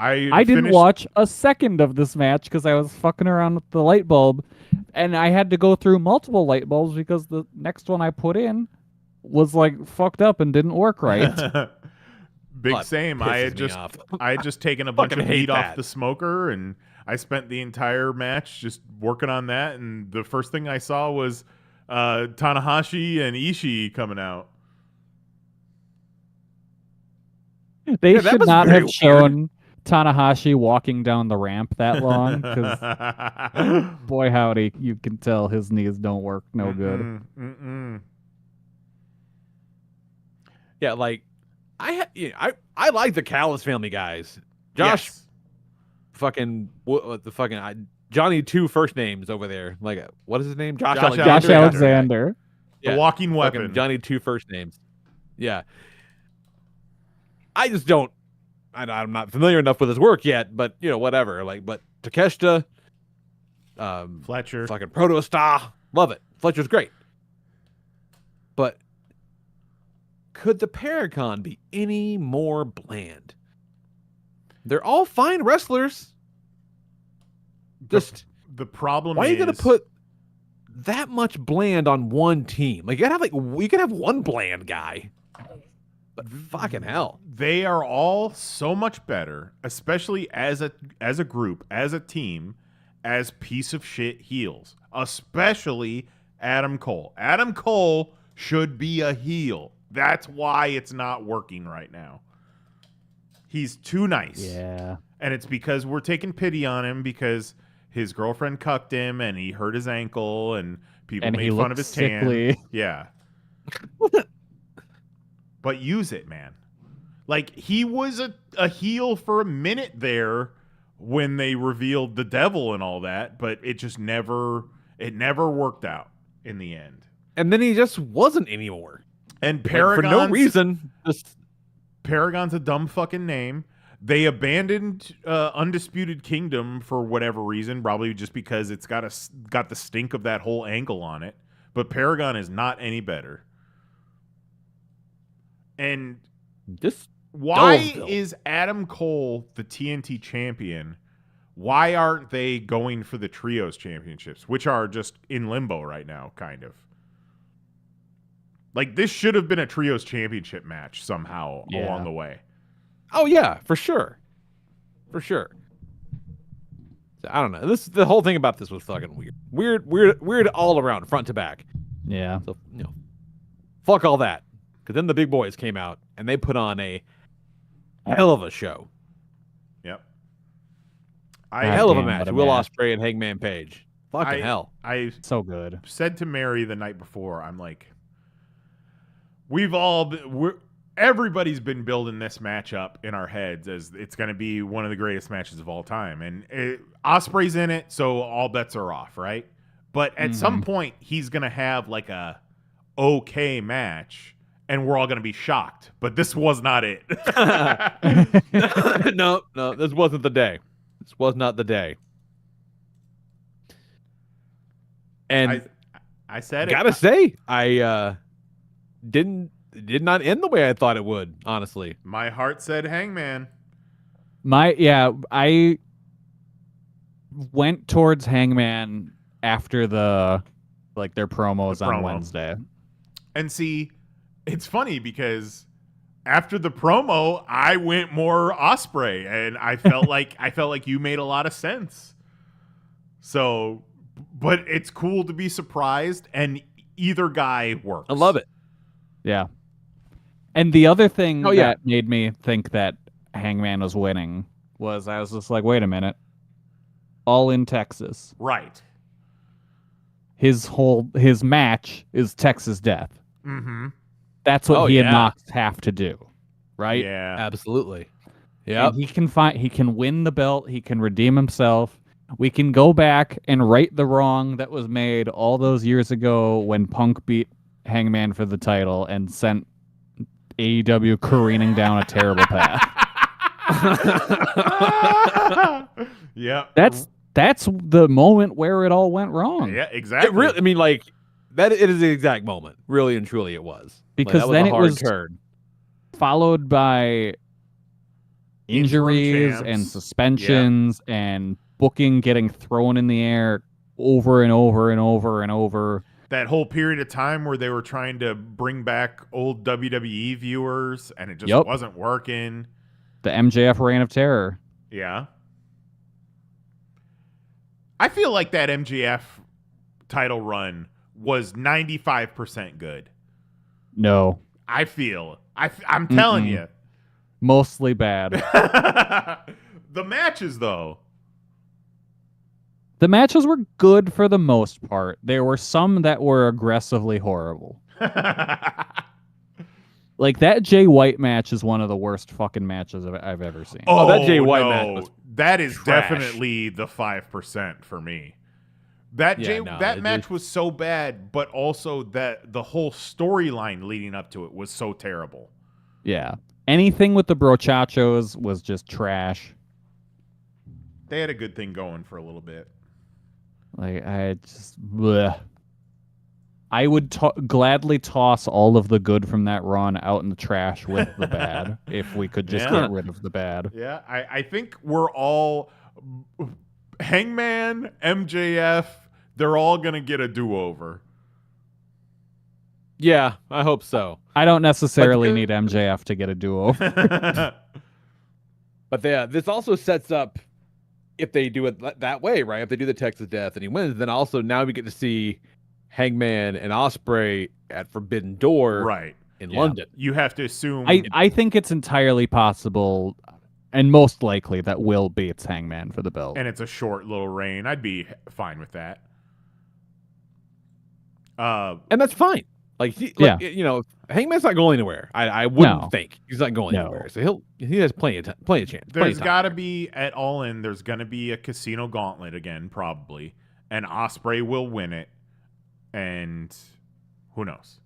S4: I didn't watch a second of this match because I was fucking around with the light bulb, and I had to go through multiple light bulbs because the next one I put in was like fucked up and didn't work right.
S1: Same. I had just taken a bunch of heat off the smoker, and I spent the entire match just working on that. And the first thing I saw was Tanahashi and Ishii coming out.
S4: They should not have shown Tanahashi walking down the ramp that long, because boy howdy, you can tell his knees don't work good.
S3: Yeah, like I like the Callis family guys. Josh, fucking Johnny two first names over there. Like what is his name? Josh
S4: Alexander.
S3: Yeah,
S1: the walking weapon.
S3: Johnny two first names. Yeah. I just don't. I'm not familiar enough with his work yet, but whatever. Like, but Takeshita,
S1: Fletcher,
S3: fucking Protostar, love it. Fletcher's great, but could the Paragon be any more bland? They're all fine wrestlers. Just
S1: the problem.
S3: Why are you gonna put that much bland on one team? Like you could have one bland guy. But fucking hell.
S1: They are all so much better, especially as a group, as a team, as piece of shit heels. Especially Adam Cole. Adam Cole should be a heel. That's why it's not working right now. He's too nice.
S4: Yeah.
S1: And it's because we're taking pity on him because his girlfriend cucked him and he hurt his ankle and people made fun of his tan. Yeah. But use it, man. Like, he was a heel for a minute there when they revealed the devil and all that, but it just never worked out in the end.
S3: And then he just wasn't anymore.
S1: And Paragon's,
S3: for no reason.
S1: Paragon's a dumb fucking name. They abandoned Undisputed Kingdom for whatever reason, probably just because it's got the stink of that whole angle on it. But Paragon is not any better. And
S3: just
S1: why is Adam Cole the TNT champion? Why aren't they going for the Trios championships, which are just in limbo right now, kind of? Like, this should have been a Trios championship match somehow along the way.
S3: Oh, yeah, for sure. For sure. I don't know. The whole thing about this was fucking weird. Weird all around, front to back.
S4: Yeah.
S3: So, fuck all that. Because then the big boys came out, and they put on a hell of a show.
S1: Yep.
S3: Hell of a match. Will Ospreay and Hangman Page. Fucking hell.
S4: So good.
S1: Said to Mary the night before, I'm like, everybody's been building this match up in our heads as it's going to be one of the greatest matches of all time. And Ospreay's in it, so all bets are off, right? But at some point, he's going to have like a okay match, and we're all going to be shocked. But this was not it.
S3: No, this wasn't the day. This was not the day. And
S1: I said
S3: gotta say, I did not end the way I thought it would, honestly.
S1: My heart said Hangman.
S4: I went towards Hangman after their promos on Wednesday.
S1: And see, it's funny because after the promo, I went more Osprey, and I felt like you made a lot of sense. So, but it's cool to be surprised, and either guy works.
S3: I love it.
S4: Yeah. And the other thing that made me think that Hangman was winning was I was just like, wait a minute. All in Texas.
S1: Right.
S4: His match is Texas Death.
S1: Mm-hmm.
S4: That's what he and Mox have to do. Right?
S1: Yeah.
S3: Absolutely. Yeah.
S4: He can win the belt, he can redeem himself. We can go back and right the wrong that was made all those years ago when Punk beat Hangman for the title and sent AEW careening down a terrible path.
S1: Yeah.
S4: That's the moment where it all went wrong.
S1: Yeah, exactly.
S3: It really, I mean, like, that it is the exact moment. Really and truly it was.
S4: Because
S3: like,
S4: then
S3: it was turn.
S4: Followed by injuries and suspensions and booking getting thrown in the air over and over and over and over.
S1: That whole period of time where they were trying to bring back old WWE viewers and it just wasn't working.
S4: The MJF reign of terror.
S1: Yeah. I feel like that MJF title run was 95% good.
S4: No.
S1: I'm telling you.
S4: Mostly bad.
S1: The matches, though.
S4: The matches were good for the most part. There were some that were aggressively horrible. Like that Jay White match is one of the worst fucking matches I've ever seen.
S1: Oh,
S3: that Jay White match was
S1: that is
S3: trash.
S1: definitely the 5% for me. That match was so bad, but also that the whole storyline leading up to it was so terrible.
S4: Yeah. Anything with the brochachos was just trash.
S1: They had a good thing going for a little bit.
S4: Like, I would gladly toss all of the good from that run out in the trash with the bad if we could just get rid of the bad.
S1: Yeah, I think we're all Hangman, MJF, they're all going to get a do-over.
S3: Yeah, I hope so.
S4: I don't necessarily need MJF to get a do-over.
S3: But this also sets up, if they do it that way, right? If they do the Texas Death and he wins, then also now we get to see Hangman and Osprey at Forbidden Door in London.
S1: You have to assume...
S4: I think it's entirely possible and most likely that Will beats Hangman for the belt.
S1: And it's a short little reign. I'd be fine with that.
S3: And that's fine. You know, Hangman's not going anywhere. I wouldn't think he's not going anywhere. So he has plenty of chance.
S1: There's got to be at All In. There's going to be a Casino Gauntlet again, probably, and Osprey will win it. And who knows?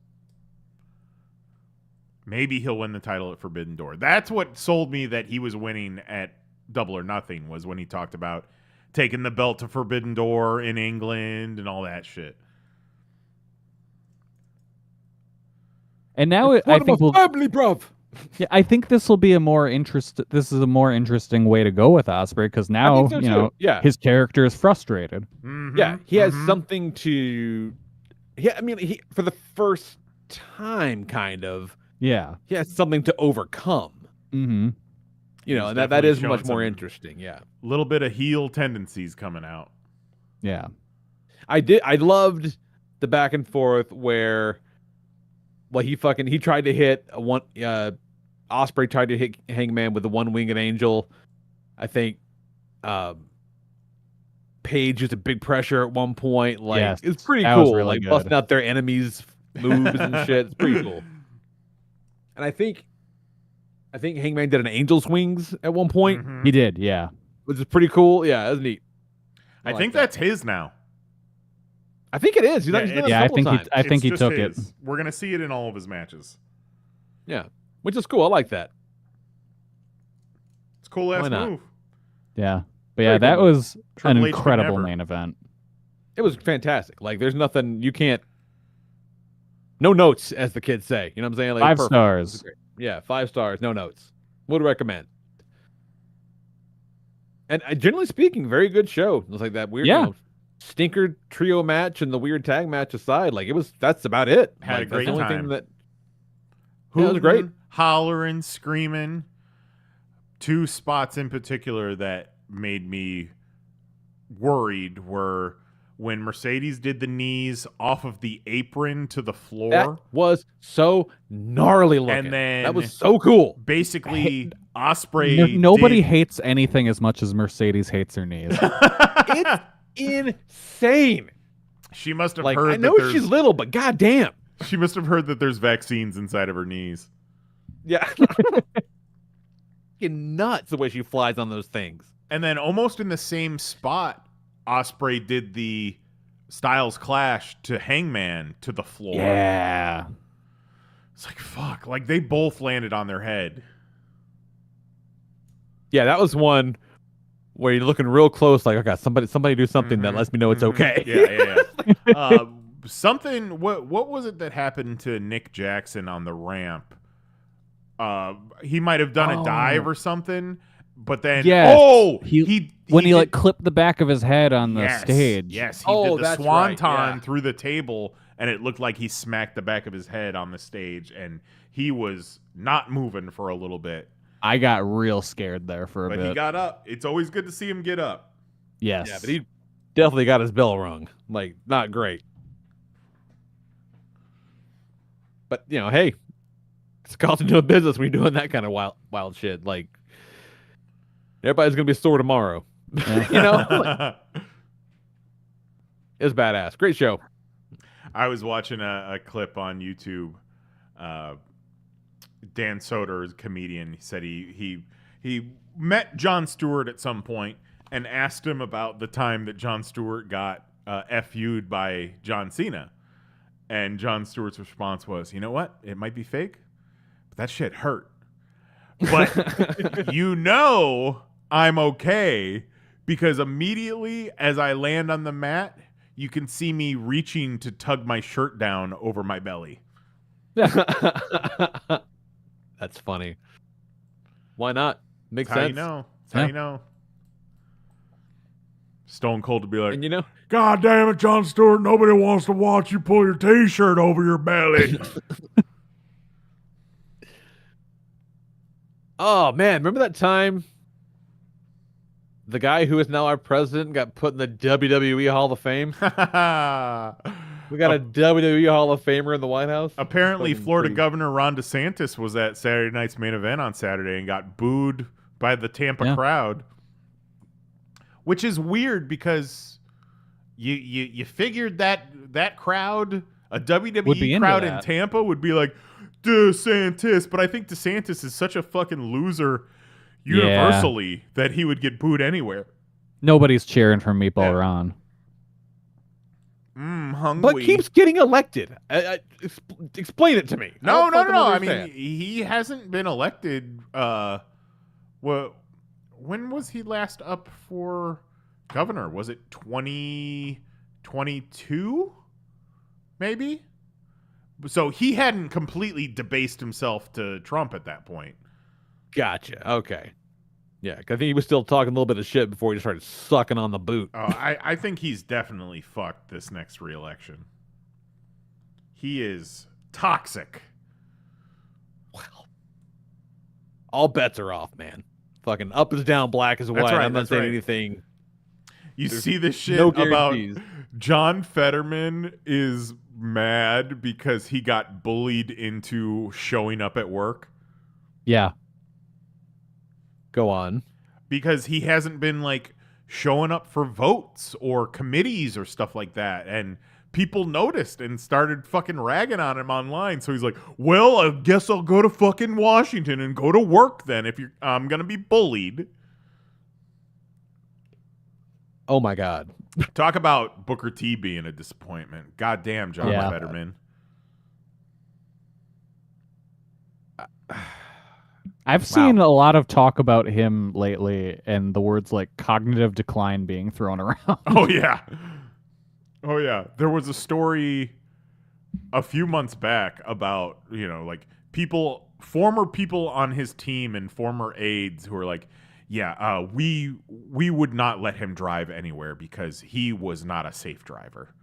S1: Maybe he'll win the title at Forbidden Door. That's what sold me that he was winning at Double or Nothing, was when he talked about taking the belt to Forbidden Door in England and all that shit.
S4: And now I think
S3: family, bruv.
S4: Yeah, I think this will be a more interesting way to go with Osprey, because now his character is frustrated.
S1: Mm-hmm,
S3: yeah, he has something to. Yeah, I mean, he for the first time, kind of.
S4: Yeah,
S3: he has something to overcome.
S4: Mm-hmm.
S3: You know, and that is much more interesting. Yeah,
S1: a little bit of heel tendencies coming out.
S4: Yeah,
S3: I loved the back and forth where. Well, he tried to hit Osprey tried to hit Hangman with the one-winged angel. I think Paige used a big pressure at one point. Like, it's pretty cool. Really like good. Busting out their enemies' moves and shit. It's pretty cool. And I think Hangman did an angel's wings at one point.
S4: Mm-hmm. He did, yeah.
S3: Which is pretty cool. Yeah, that's neat.
S1: I think that's his now.
S3: I think it is.
S4: I think he took it.
S1: We're gonna see it in all of his matches.
S3: Yeah, which is cool. I like that.
S1: It's a cool ass move.
S4: Yeah, but yeah, that was an incredible main event.
S3: It was fantastic. Like, there's nothing you can't. No notes, as the kids say. You know what I'm saying? Like,
S4: 5 stars.
S3: Yeah, 5 stars. No notes. Would recommend. And generally speaking, very good show. It was like that weird.
S4: Yeah.
S3: You know, stinker trio match and the weird tag match aside, like that's about it.
S1: Had
S3: like,
S1: a great
S3: that's the only
S1: time.
S3: thing that it was great.
S1: hollering, screaming. Two spots in particular that made me worried were when Mercedes did the knees off of the apron to the floor.
S3: That was so gnarly looking.
S1: And then
S3: that was so cool.
S1: Basically, Ospreay.
S4: Nobody hates anything as much as Mercedes hates her knees.
S3: It's insane.
S1: She must have
S3: Like,
S1: heard.
S3: I know she's little, but goddamn,
S1: she must have heard that there's vaccines inside of her knees.
S3: Yeah, fucking nuts the way she flies on those things.
S1: And then almost in the same spot, Ospreay did the Styles Clash to Hangman to the floor.
S4: Yeah.
S1: It's like, fuck. Like, they both landed on their head.
S3: Yeah, that was one where you're looking real close, like, okay, somebody do something that lets me know it's okay.
S1: Yeah. Something, what was it that happened to Nick Jackson on the ramp? He might have done a dive or something, but then, he
S4: like clipped the back of his head on the stage.
S1: Yes, he did the swanton through the table, and it looked like he smacked the back of his head on the stage, and he was not moving for a little bit.
S4: I got real scared there for a bit.
S1: But he got up. It's always good to see him get up.
S4: Yes.
S3: Yeah, but he definitely got his bell rung. Like, not great. But, you know, hey, it's a cost of doing business when you're doing that kind of wild shit. Like, everybody's going to be sore tomorrow. You know? Like, it's badass. Great show.
S1: I was watching a clip on YouTube. Dan Soder is a comedian. He said he met Jon Stewart at some point and asked him about the time that Jon Stewart got FU'd by John Cena. And Jon Stewart's response was, you know what? It might be fake, but that shit hurt. But you know I'm okay because immediately as I land on the mat, you can see me reaching to tug my shirt down over my belly.
S3: That's funny. Why not? Makes
S1: That's
S3: sense.
S1: How you know. That's how you know. Stone Cold to be like,
S3: and you know,
S8: God damn it, Jon Stewart, nobody wants to watch you pull your t-shirt over your belly.
S3: Oh man, remember that time the guy who is now our president got put in the WWE Hall of Fame? We got a WWE Hall of Famer in the White House.
S1: Apparently, Florida Governor Ron DeSantis was at Saturday night's main event on Saturday and got booed by the Tampa crowd, which is weird because you figured that crowd, a WWE crowd in Tampa, would be like DeSantis, but I think DeSantis is such a fucking loser universally that he would get booed anywhere.
S4: Nobody's cheering for Meatball Ron.
S1: Hungry.
S3: But keeps getting elected. Explain it to me.
S1: No. I mean, he hasn't been elected. When was he last up for governor? Was it 2022? Maybe? So he hadn't completely debased himself to Trump at that point.
S3: Gotcha. Okay. Yeah, 'cause I think he was still talking a little bit of shit before he just started sucking on the boot.
S1: Oh, I think he's definitely fucked this next re-election. He is toxic.
S3: Well, all bets are off, man. Fucking up is down, black is white.
S1: Right,
S3: I'm not saying anything.
S1: You see this shit
S3: no
S1: about John Fetterman is mad because he got bullied into showing up at work?
S4: Yeah.
S3: Go on.
S1: Because he hasn't been like showing up for votes or committees or stuff like that. And people noticed and started fucking ragging on him online. So he's like, well, I guess I'll go to fucking Washington and go to work then if I'm going to be bullied.
S3: Oh my God.
S1: Talk about Booker T being a disappointment. Goddamn, John Fetterman.
S4: I've seen a lot of talk about him lately and the words like cognitive decline being thrown around.
S1: Oh, yeah. There was a story a few months back about, like former people on his team and former aides who were like, we would not let him drive anywhere because he was not a safe driver.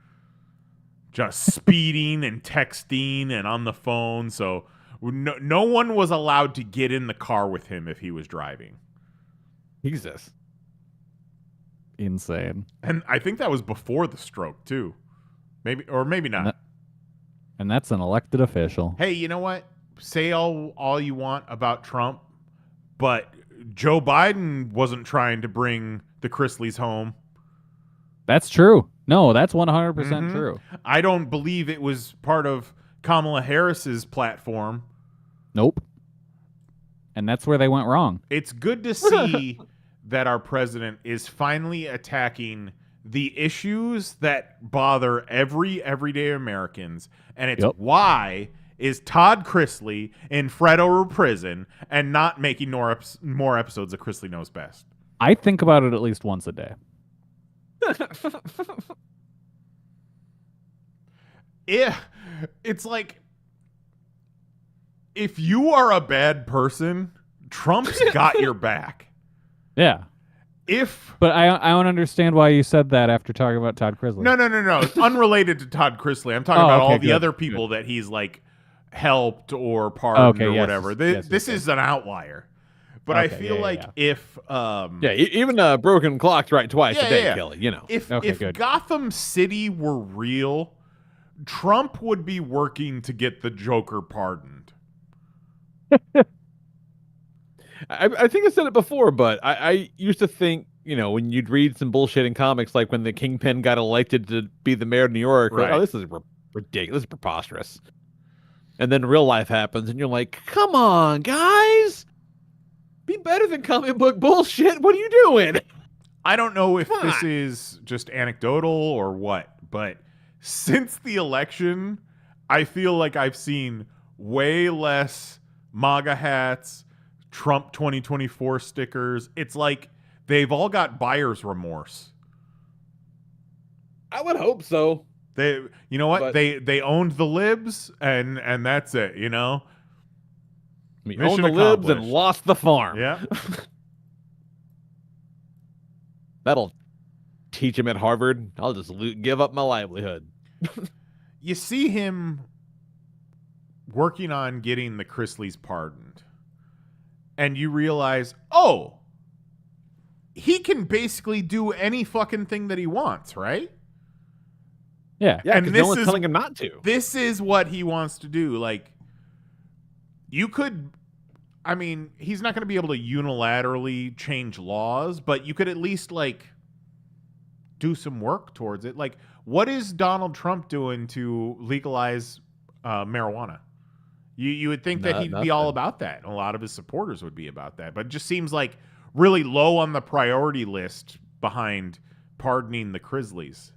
S1: Just speeding and texting and on the phone. So No one was allowed to get in the car with him if he was driving.
S3: Jesus.
S4: Insane.
S1: And I think that was before the stroke, too. Maybe not.
S4: And that's an elected official.
S1: Hey, you know what? Say all you want about Trump, but Joe Biden wasn't trying to bring the Chrisleys home.
S4: That's true. No, that's 100% true.
S1: I don't believe it was part of Kamala Harris's platform.
S4: Nope. And that's where they went wrong.
S1: It's good to see that our president is finally attacking the issues that bother everyday Americans, and it's why is Todd Chrisley in Fred over prison and not making more episodes of Chrisley Knows Best.
S4: I think about it at least once a day.
S1: Yeah, it's like, if you are a bad person, Trump's got your back.
S4: Yeah. But I don't understand why you said that after talking about Todd Chrisley.
S1: No. It's unrelated to Todd Chrisley. I'm talking about all the other people that he's like helped or pardoned or whatever. This is an outlier. But I feel like if
S3: even broken clock's right twice a day, Kelly. You know,
S1: if Gotham City were real, Trump would be working to get the Joker pardoned.
S3: I think I said it before, but I used to think, you know, when you'd read some bullshit in comics, like when the Kingpin got elected to be the mayor of New York,
S1: right.
S3: Like, oh, this is ridiculous, this is preposterous. And then real life happens, and you're like, come on, guys. Be better than comic book bullshit. What are you doing?
S1: I don't know if this is just anecdotal or what, but since the election, I feel like I've seen way less MAGA hats, Trump 2024 stickers. It's like they've all got buyer's remorse.
S3: I would hope so.
S1: You know what? But they owned the libs and that's it, you know?
S3: We owned the libs and lost the farm.
S1: Yeah.
S3: That'll teach him at Harvard. I'll just give up my livelihood.
S1: You see him working on getting the Chrisleys pardoned. And you realize, oh, he can basically do any fucking thing that he wants, right?
S4: Yeah.
S3: Yeah, and no one's telling him not to.
S1: This is what he wants to do. Like, you could, I mean, he's not going to be able to unilaterally change laws, but you could at least, like, do some work towards it. Like, what is Donald Trump doing to legalize marijuana? You would think that he'd be all about that. A lot of his supporters would be about that. But it just seems like really low on the priority list behind pardoning the Chrisleys.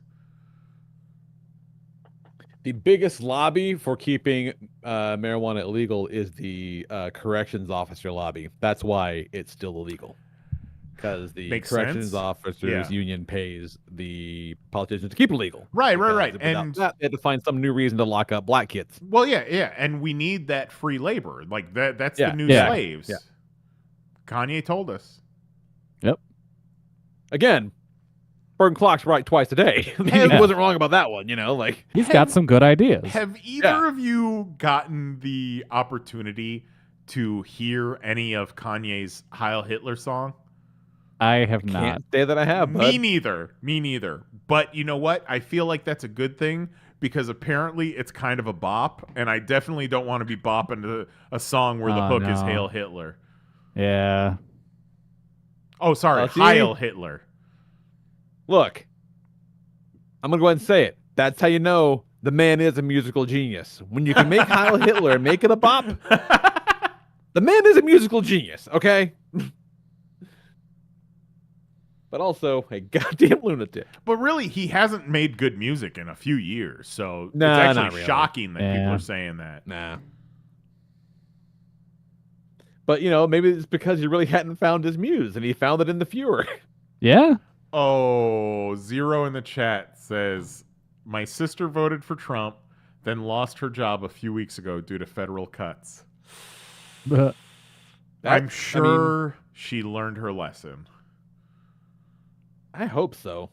S3: The biggest lobby for keeping marijuana illegal is the corrections officer lobby. That's why it's still illegal. Because the corrections officers union pays the politicians to keep it legal.
S1: Right. And
S3: that, they had to find some new reason to lock up black kids.
S1: Well, yeah. And we need that free labor. Like that's the new slaves. Yeah. Kanye told us.
S3: Yep. Again, Burton Clock's right twice a day. He wasn't wrong about that one, you know. Like
S4: he's got some good ideas.
S1: Have either of you gotten the opportunity to hear any of Kanye's Heil Hitler song?
S4: I have not.
S3: Can't say that I have.
S1: Me neither. But you know what? I feel like that's a good thing because apparently it's kind of a bop, and I definitely don't want to be bopping to a song where the hook is Hail Hitler.
S4: Yeah.
S1: Oh, sorry. Heil Hitler.
S3: Look, I'm going to go ahead and say it. That's how you know the man is a musical genius. When you can make Heil Hitler and make it a bop, the man is a musical genius, okay? But also a goddamn lunatic.
S1: But really, he hasn't made good music in a few years, so it's actually shocking that people are saying that.
S3: Nah. But, you know, maybe it's because he really hadn't found his muse, and he found it in the Fuhrer.
S4: Yeah.
S1: Oh, Zero in the chat says, my sister voted for Trump, then lost her job a few weeks ago due to federal cuts. I'm sure she learned her lesson.
S3: I hope so.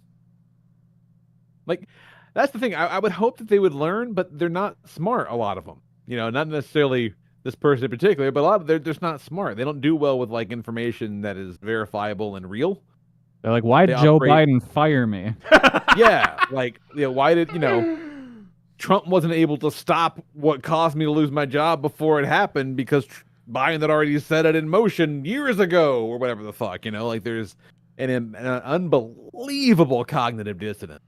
S3: Like, that's the thing. I would hope that they would learn, but they're not smart, a lot of them. You know, not necessarily this person in particular, but a lot of they're just not smart. They don't do well with like information that is verifiable and real.
S4: They're like, why'd Joe Biden fire me?
S3: Yeah, like, why did Trump wasn't able to stop what caused me to lose my job before it happened because Biden had already set it in motion years ago or whatever the fuck, like there's an unbelievable cognitive dissonance.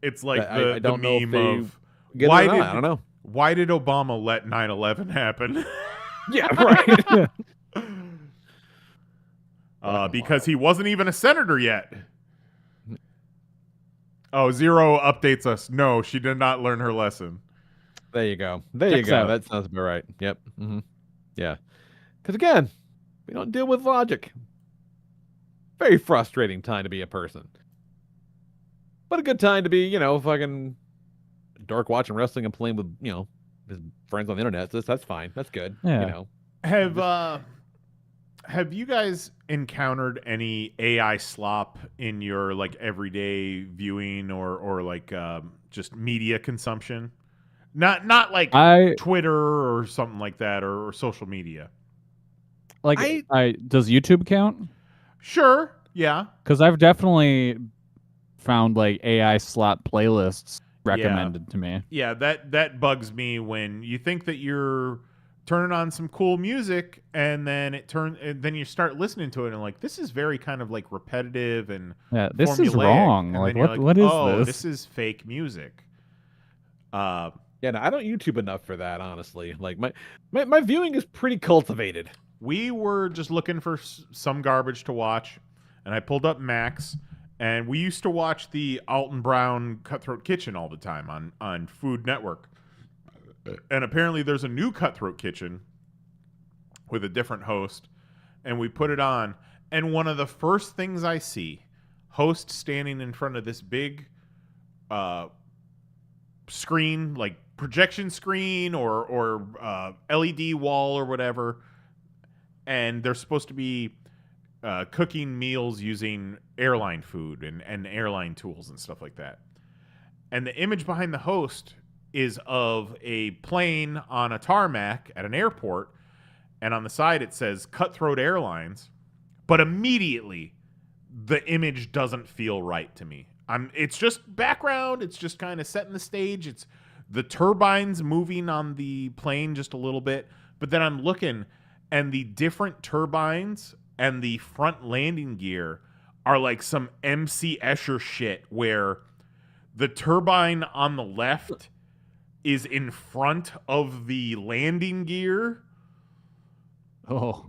S1: It's like
S3: I don't know if
S1: meme
S3: they
S1: of
S3: get
S1: why
S3: it or
S1: did
S3: not. I don't know.
S1: Why did Obama let 9/11 happen?
S3: Yeah, right.
S1: Because he wasn't even a senator yet. Oh, Zero updates us. No, she did not learn her lesson.
S3: There you go. That sounds about right. Yep. Mm-hmm. Yeah. Because again, we don't deal with logic. Very frustrating time to be a person. But a good time to be, fucking dark watching wrestling and playing with, his friends on the internet. So that's fine. That's good.
S4: Yeah.
S1: Have you guys encountered any AI slop in your like everyday viewing or like just media consumption? Not like Twitter or something like that or social media.
S4: Like, does YouTube count?
S1: Sure. Yeah.
S4: Because I've definitely found like AI slop playlists recommended to me.
S1: Yeah, that bugs me when you think that you're turning on some cool music and then then you start listening to it and like, this is very kind of like repetitive and
S4: this is
S1: formulaic.
S4: wrong.
S1: And
S4: like,
S1: what
S4: what is
S1: this?
S4: This
S1: is fake music.
S3: No, I don't YouTube enough for that, honestly. Like my viewing is pretty cultivated.
S1: We were just looking for some garbage to watch, and I pulled up Max, and we used to watch the Alton Brown Cutthroat Kitchen all the time on Food Network. And apparently there's a new Cutthroat Kitchen with a different host, and we put it on, and one of the first things I see, host standing in front of this big screen, like projection screen or LED wall or whatever, and they're supposed to be cooking meals using airline food and airline tools and stuff like that. And the image behind the host is of a plane on a tarmac at an airport, and on the side it says Cutthroat Airlines, but immediately the image doesn't feel right to me. It's just background, it's just kind of setting the stage, it's the turbines moving on the plane just a little bit, but then I'm looking and the different turbines and the front landing gear are like some MC Escher shit where the turbine on the left is in front of the landing gear.
S4: Oh.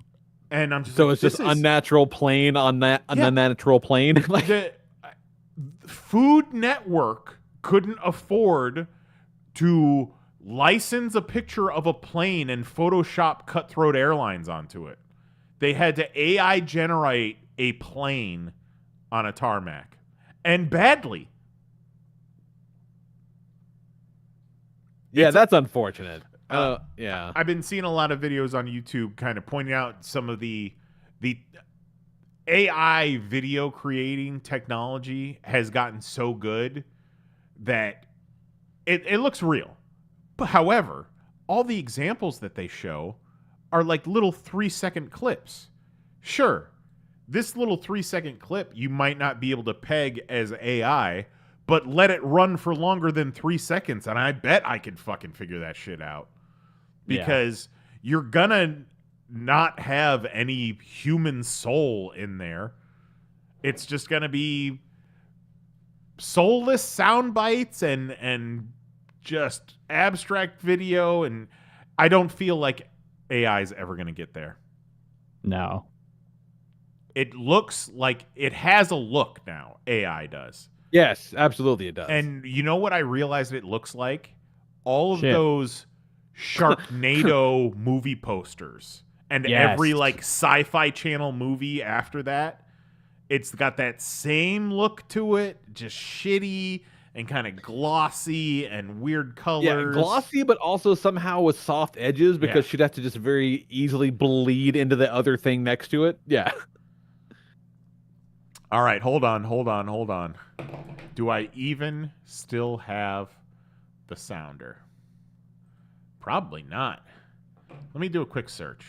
S1: And I'm just
S3: so it's just unnatural plane on that unnatural plane. Like
S1: the Food Network couldn't afford to license a picture of a plane and Photoshop Cutthroat Airlines onto it. They had to AI generate a plane on a tarmac. And badly.
S3: Yeah, that's unfortunate. Yeah.
S1: I've been seeing a lot of videos on YouTube kind of pointing out some of the AI video creating technology has gotten so good that it looks real. But however, all the examples that they show are like little 3-second clips. Sure, this little 3-second clip you might not be able to peg as AI, but let it run for longer than 3 seconds, and I bet I could fucking figure that shit out. Because you're gonna not have any human soul in there. It's just gonna be soulless sound bites and just abstract video, and I don't feel like AI is ever gonna get there.
S4: No.
S1: It looks like it has a look now. AI does.
S3: Yes, absolutely it does.
S1: And you know what I realized it looks like? All of those Sharknado movie posters and every like sci-fi channel movie after that, it's got that same look to it, just shitty and kind of glossy and weird colors.
S3: Yeah, glossy, but also somehow with soft edges because she'd have to just very easily bleed into the other thing next to it. Yeah.
S1: All right, hold on. Do I even still have the sounder? Probably not. Let me do a quick search.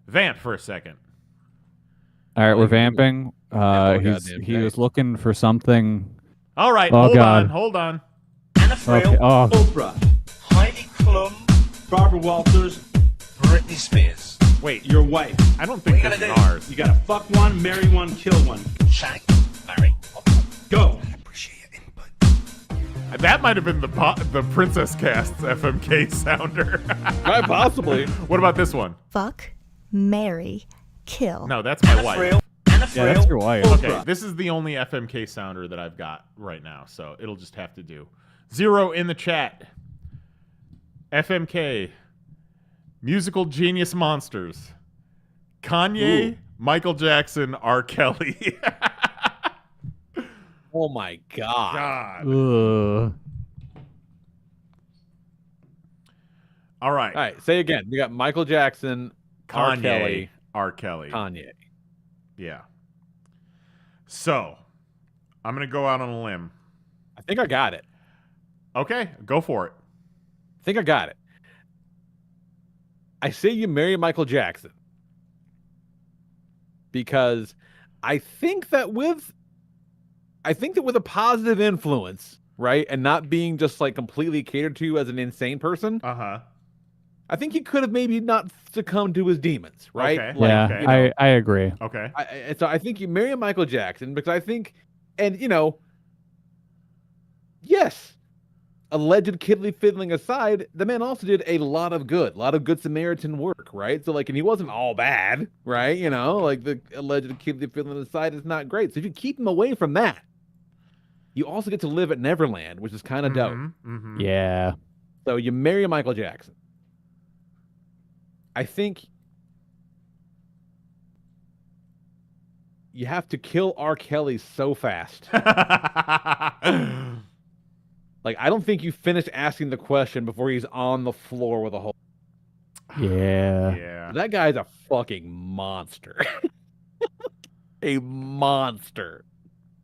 S1: Vamp for a second.
S4: All right, we're vamping.
S3: goddamn
S4: He
S3: day.
S4: was looking for something.
S1: All right,
S4: Oh,
S1: hold
S4: God.
S1: hold on.
S9: Anna Frail,
S4: Okay, oh.
S9: Oprah, Heidi Klum, Barbara Walters, Britney Spears.
S1: Wait,
S9: Your wife.
S1: I don't think this is ours.
S9: You gotta fuck one, marry one, kill one.
S8: Shag, marry.
S9: Go.
S1: That might have been the Princess Cast's FMK sounder.
S3: Quite possibly.
S1: What about this one?
S10: Fuck, marry, kill.
S1: No, that's my wife.
S9: Anna
S4: Yeah,
S9: Frail,
S4: that's your wife.
S1: Okay, this is the only FMK sounder that I've got right now, so it'll just have to do. 0 in the chat. FMK. Musical genius monsters. Kanye, Michael Jackson, R. Kelly.
S3: Oh my god.
S1: God.
S4: Ugh.
S1: All right.
S3: All right, say again. You got Michael Jackson, R.
S1: Kanye,
S3: Kelly,
S1: R. Kelly.
S3: Kanye.
S1: Yeah. So, I'm going to go out on a limb.
S3: I think I got it.
S1: Okay, go for it.
S3: I think I got it. I say you marry Michael Jackson because I think that with a positive influence, right, and not being just like completely catered to as an insane person,
S1: Uh-huh.
S3: I think he could have maybe not succumbed to his demons, right?
S1: Okay.
S4: Yeah,
S1: okay.
S3: you know,
S4: I agree.
S1: Okay.
S3: and so I think you marry Michael Jackson because I think, and yes, alleged kidney fiddling aside, the man also did a lot of good Samaritan work, right? So and he wasn't all bad, right? Like the alleged kidney fiddling aside is not great. So if you keep him away from that, you also get to live at Neverland, which is kind of dope.
S1: Mm-hmm.
S4: Yeah.
S3: So you marry Michael Jackson. I think you have to kill R. Kelly so fast. I don't think you finish asking the question before he's on the floor with a hole.
S4: Yeah.
S1: Yeah.
S3: That guy's a fucking monster. A monster.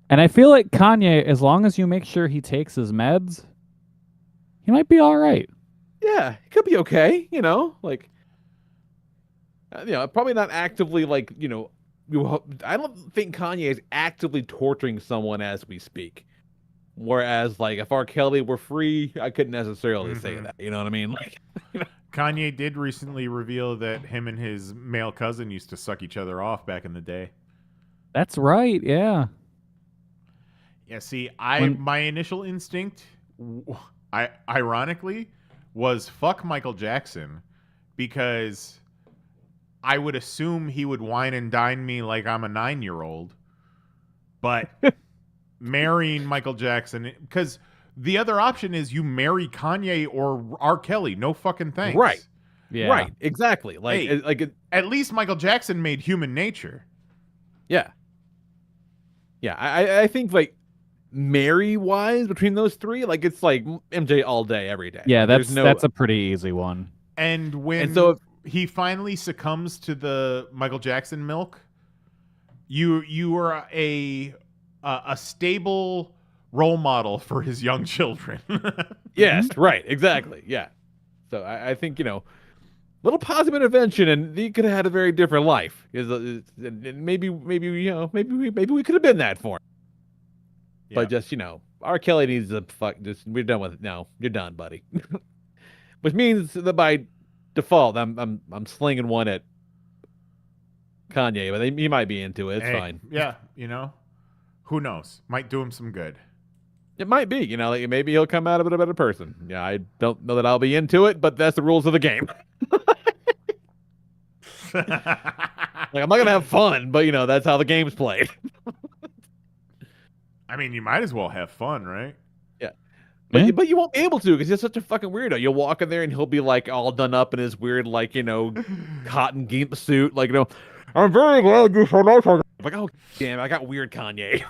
S4: And I feel like Kanye, as long as you make sure he takes his meds, he might be all right.
S3: Yeah, it could be okay, probably not actively I don't think Kanye is actively torturing someone as we speak. Whereas, if R. Kelly were free, I couldn't necessarily say that. You know what I mean?
S1: Kanye did recently reveal that him and his male cousin used to suck each other off back in the day.
S4: That's right. Yeah.
S1: Yeah, see, my initial instinct, ironically, was fuck Michael Jackson because I would assume he would wine and dine me like I'm a 9-year-old. But marrying Michael Jackson, because the other option is you marry Kanye or R. Kelly. No fucking thanks.
S3: Right.
S4: Yeah.
S3: Right. Exactly.
S1: At least Michael Jackson made Human Nature.
S3: Yeah. Yeah. I think Mary wise between those three, it's MJ all day, every day.
S4: Yeah, that's a pretty easy one.
S1: And when he finally succumbs to the Michael Jackson milk, you are a stable role model for his young children.
S3: Yes, right, exactly. Yeah. So I think, little positive intervention and he could have had a very different life. Maybe we could have been that for him.
S1: Yeah.
S3: But just, R. Kelly needs to we're done with it. No, you're done, buddy. Which means that by default, I'm slinging one at Kanye, but he might be into it. It's fine.
S1: Yeah, who knows? Might do him some good.
S3: It might be, maybe he'll come out of it a better person. Yeah, I don't know that I'll be into it, but that's the rules of the game. I'm not gonna have fun, but that's how the game's played.
S1: I mean, you might as well have fun, right?
S3: Yeah. But you won't be able to because he's such a fucking weirdo. You'll walk in there and he'll be all done up in his weird cotton gimp suit, I'm very glad you showed up. Oh damn, I got weird Kanye.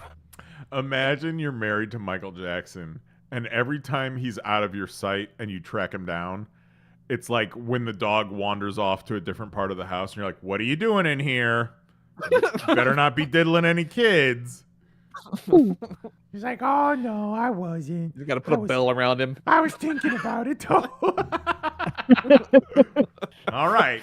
S1: Imagine you're married to Michael Jackson, and every time he's out of your sight and you track him down, it's like when the dog wanders off to a different part of the house, and you're like, "What are you doing in here? You better not be diddling any kids." He's like, "Oh no, I wasn't.
S3: You got to put a bell around him."
S1: I was thinking about it though. All right.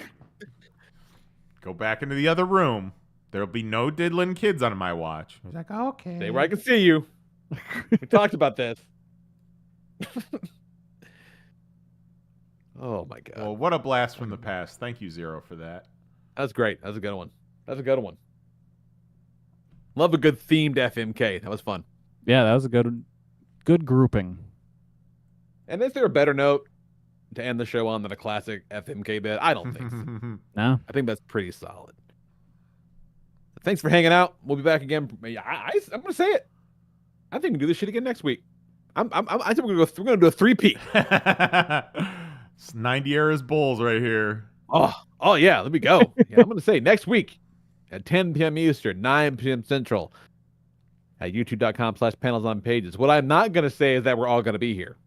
S1: Go back into the other room. There'll be no diddling kids on my watch. I was like, okay.
S3: Stay where I can see you. We talked about this. Oh my god.
S1: Well, what a blast from the past. Thank you, Zero, for that.
S3: That's great. That was a good one. That's a good one. Love a good themed FMK. That was fun.
S4: Yeah, that was a good grouping.
S3: And is there a better note to end the show on than a classic FMK bit? I don't think so.
S4: No.
S3: I think that's pretty solid. Thanks for hanging out. We'll be back again. I'm going to say it. I think we can do this shit again next week. I think we're gonna do a 3-peat.
S1: It's 90 Eras Bulls right here.
S3: Oh yeah, let me go. Yeah, I'm gonna say next week at 10 p.m. Eastern, 9 p.m. Central at youtube.com/panelsonpages. What I'm not gonna say is that we're all gonna be here.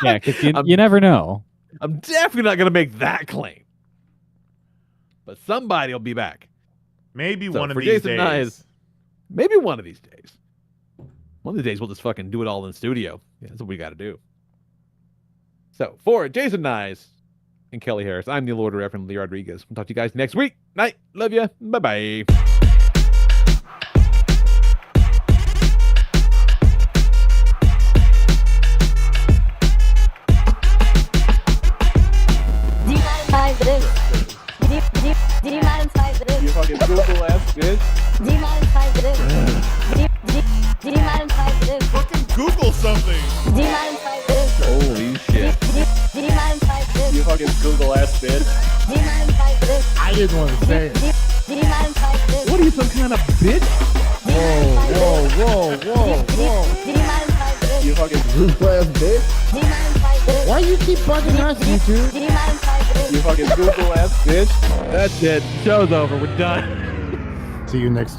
S4: Yeah, because you never know.
S3: I'm definitely not gonna make that claim. But somebody will be back.
S1: Maybe
S3: So
S1: one of
S3: for
S1: these
S3: Jason
S1: days.
S3: Nyes, maybe one of these days. One of these days we'll just fucking do it all in the studio. Yeah, that's what we got to do. So for Jason Nyes and Kelly Harris, I'm the Lord Reverend Lee Rodriguez. We'll talk to you guys next week. Night. Love ya. Bye-bye.
S6: You fucking Google ass bitch.
S1: Fucking Google something.
S6: Holy shit. You fucking Google ass bitch.
S5: I didn't want to say it.
S6: What are you, some kind of bitch?
S5: Whoa.
S6: You fucking
S5: Google ass bitch. Why you keep bugging us, YouTube?
S6: you fucking Google ass bitch.
S3: That's it. Show's over. We're done.
S5: See you next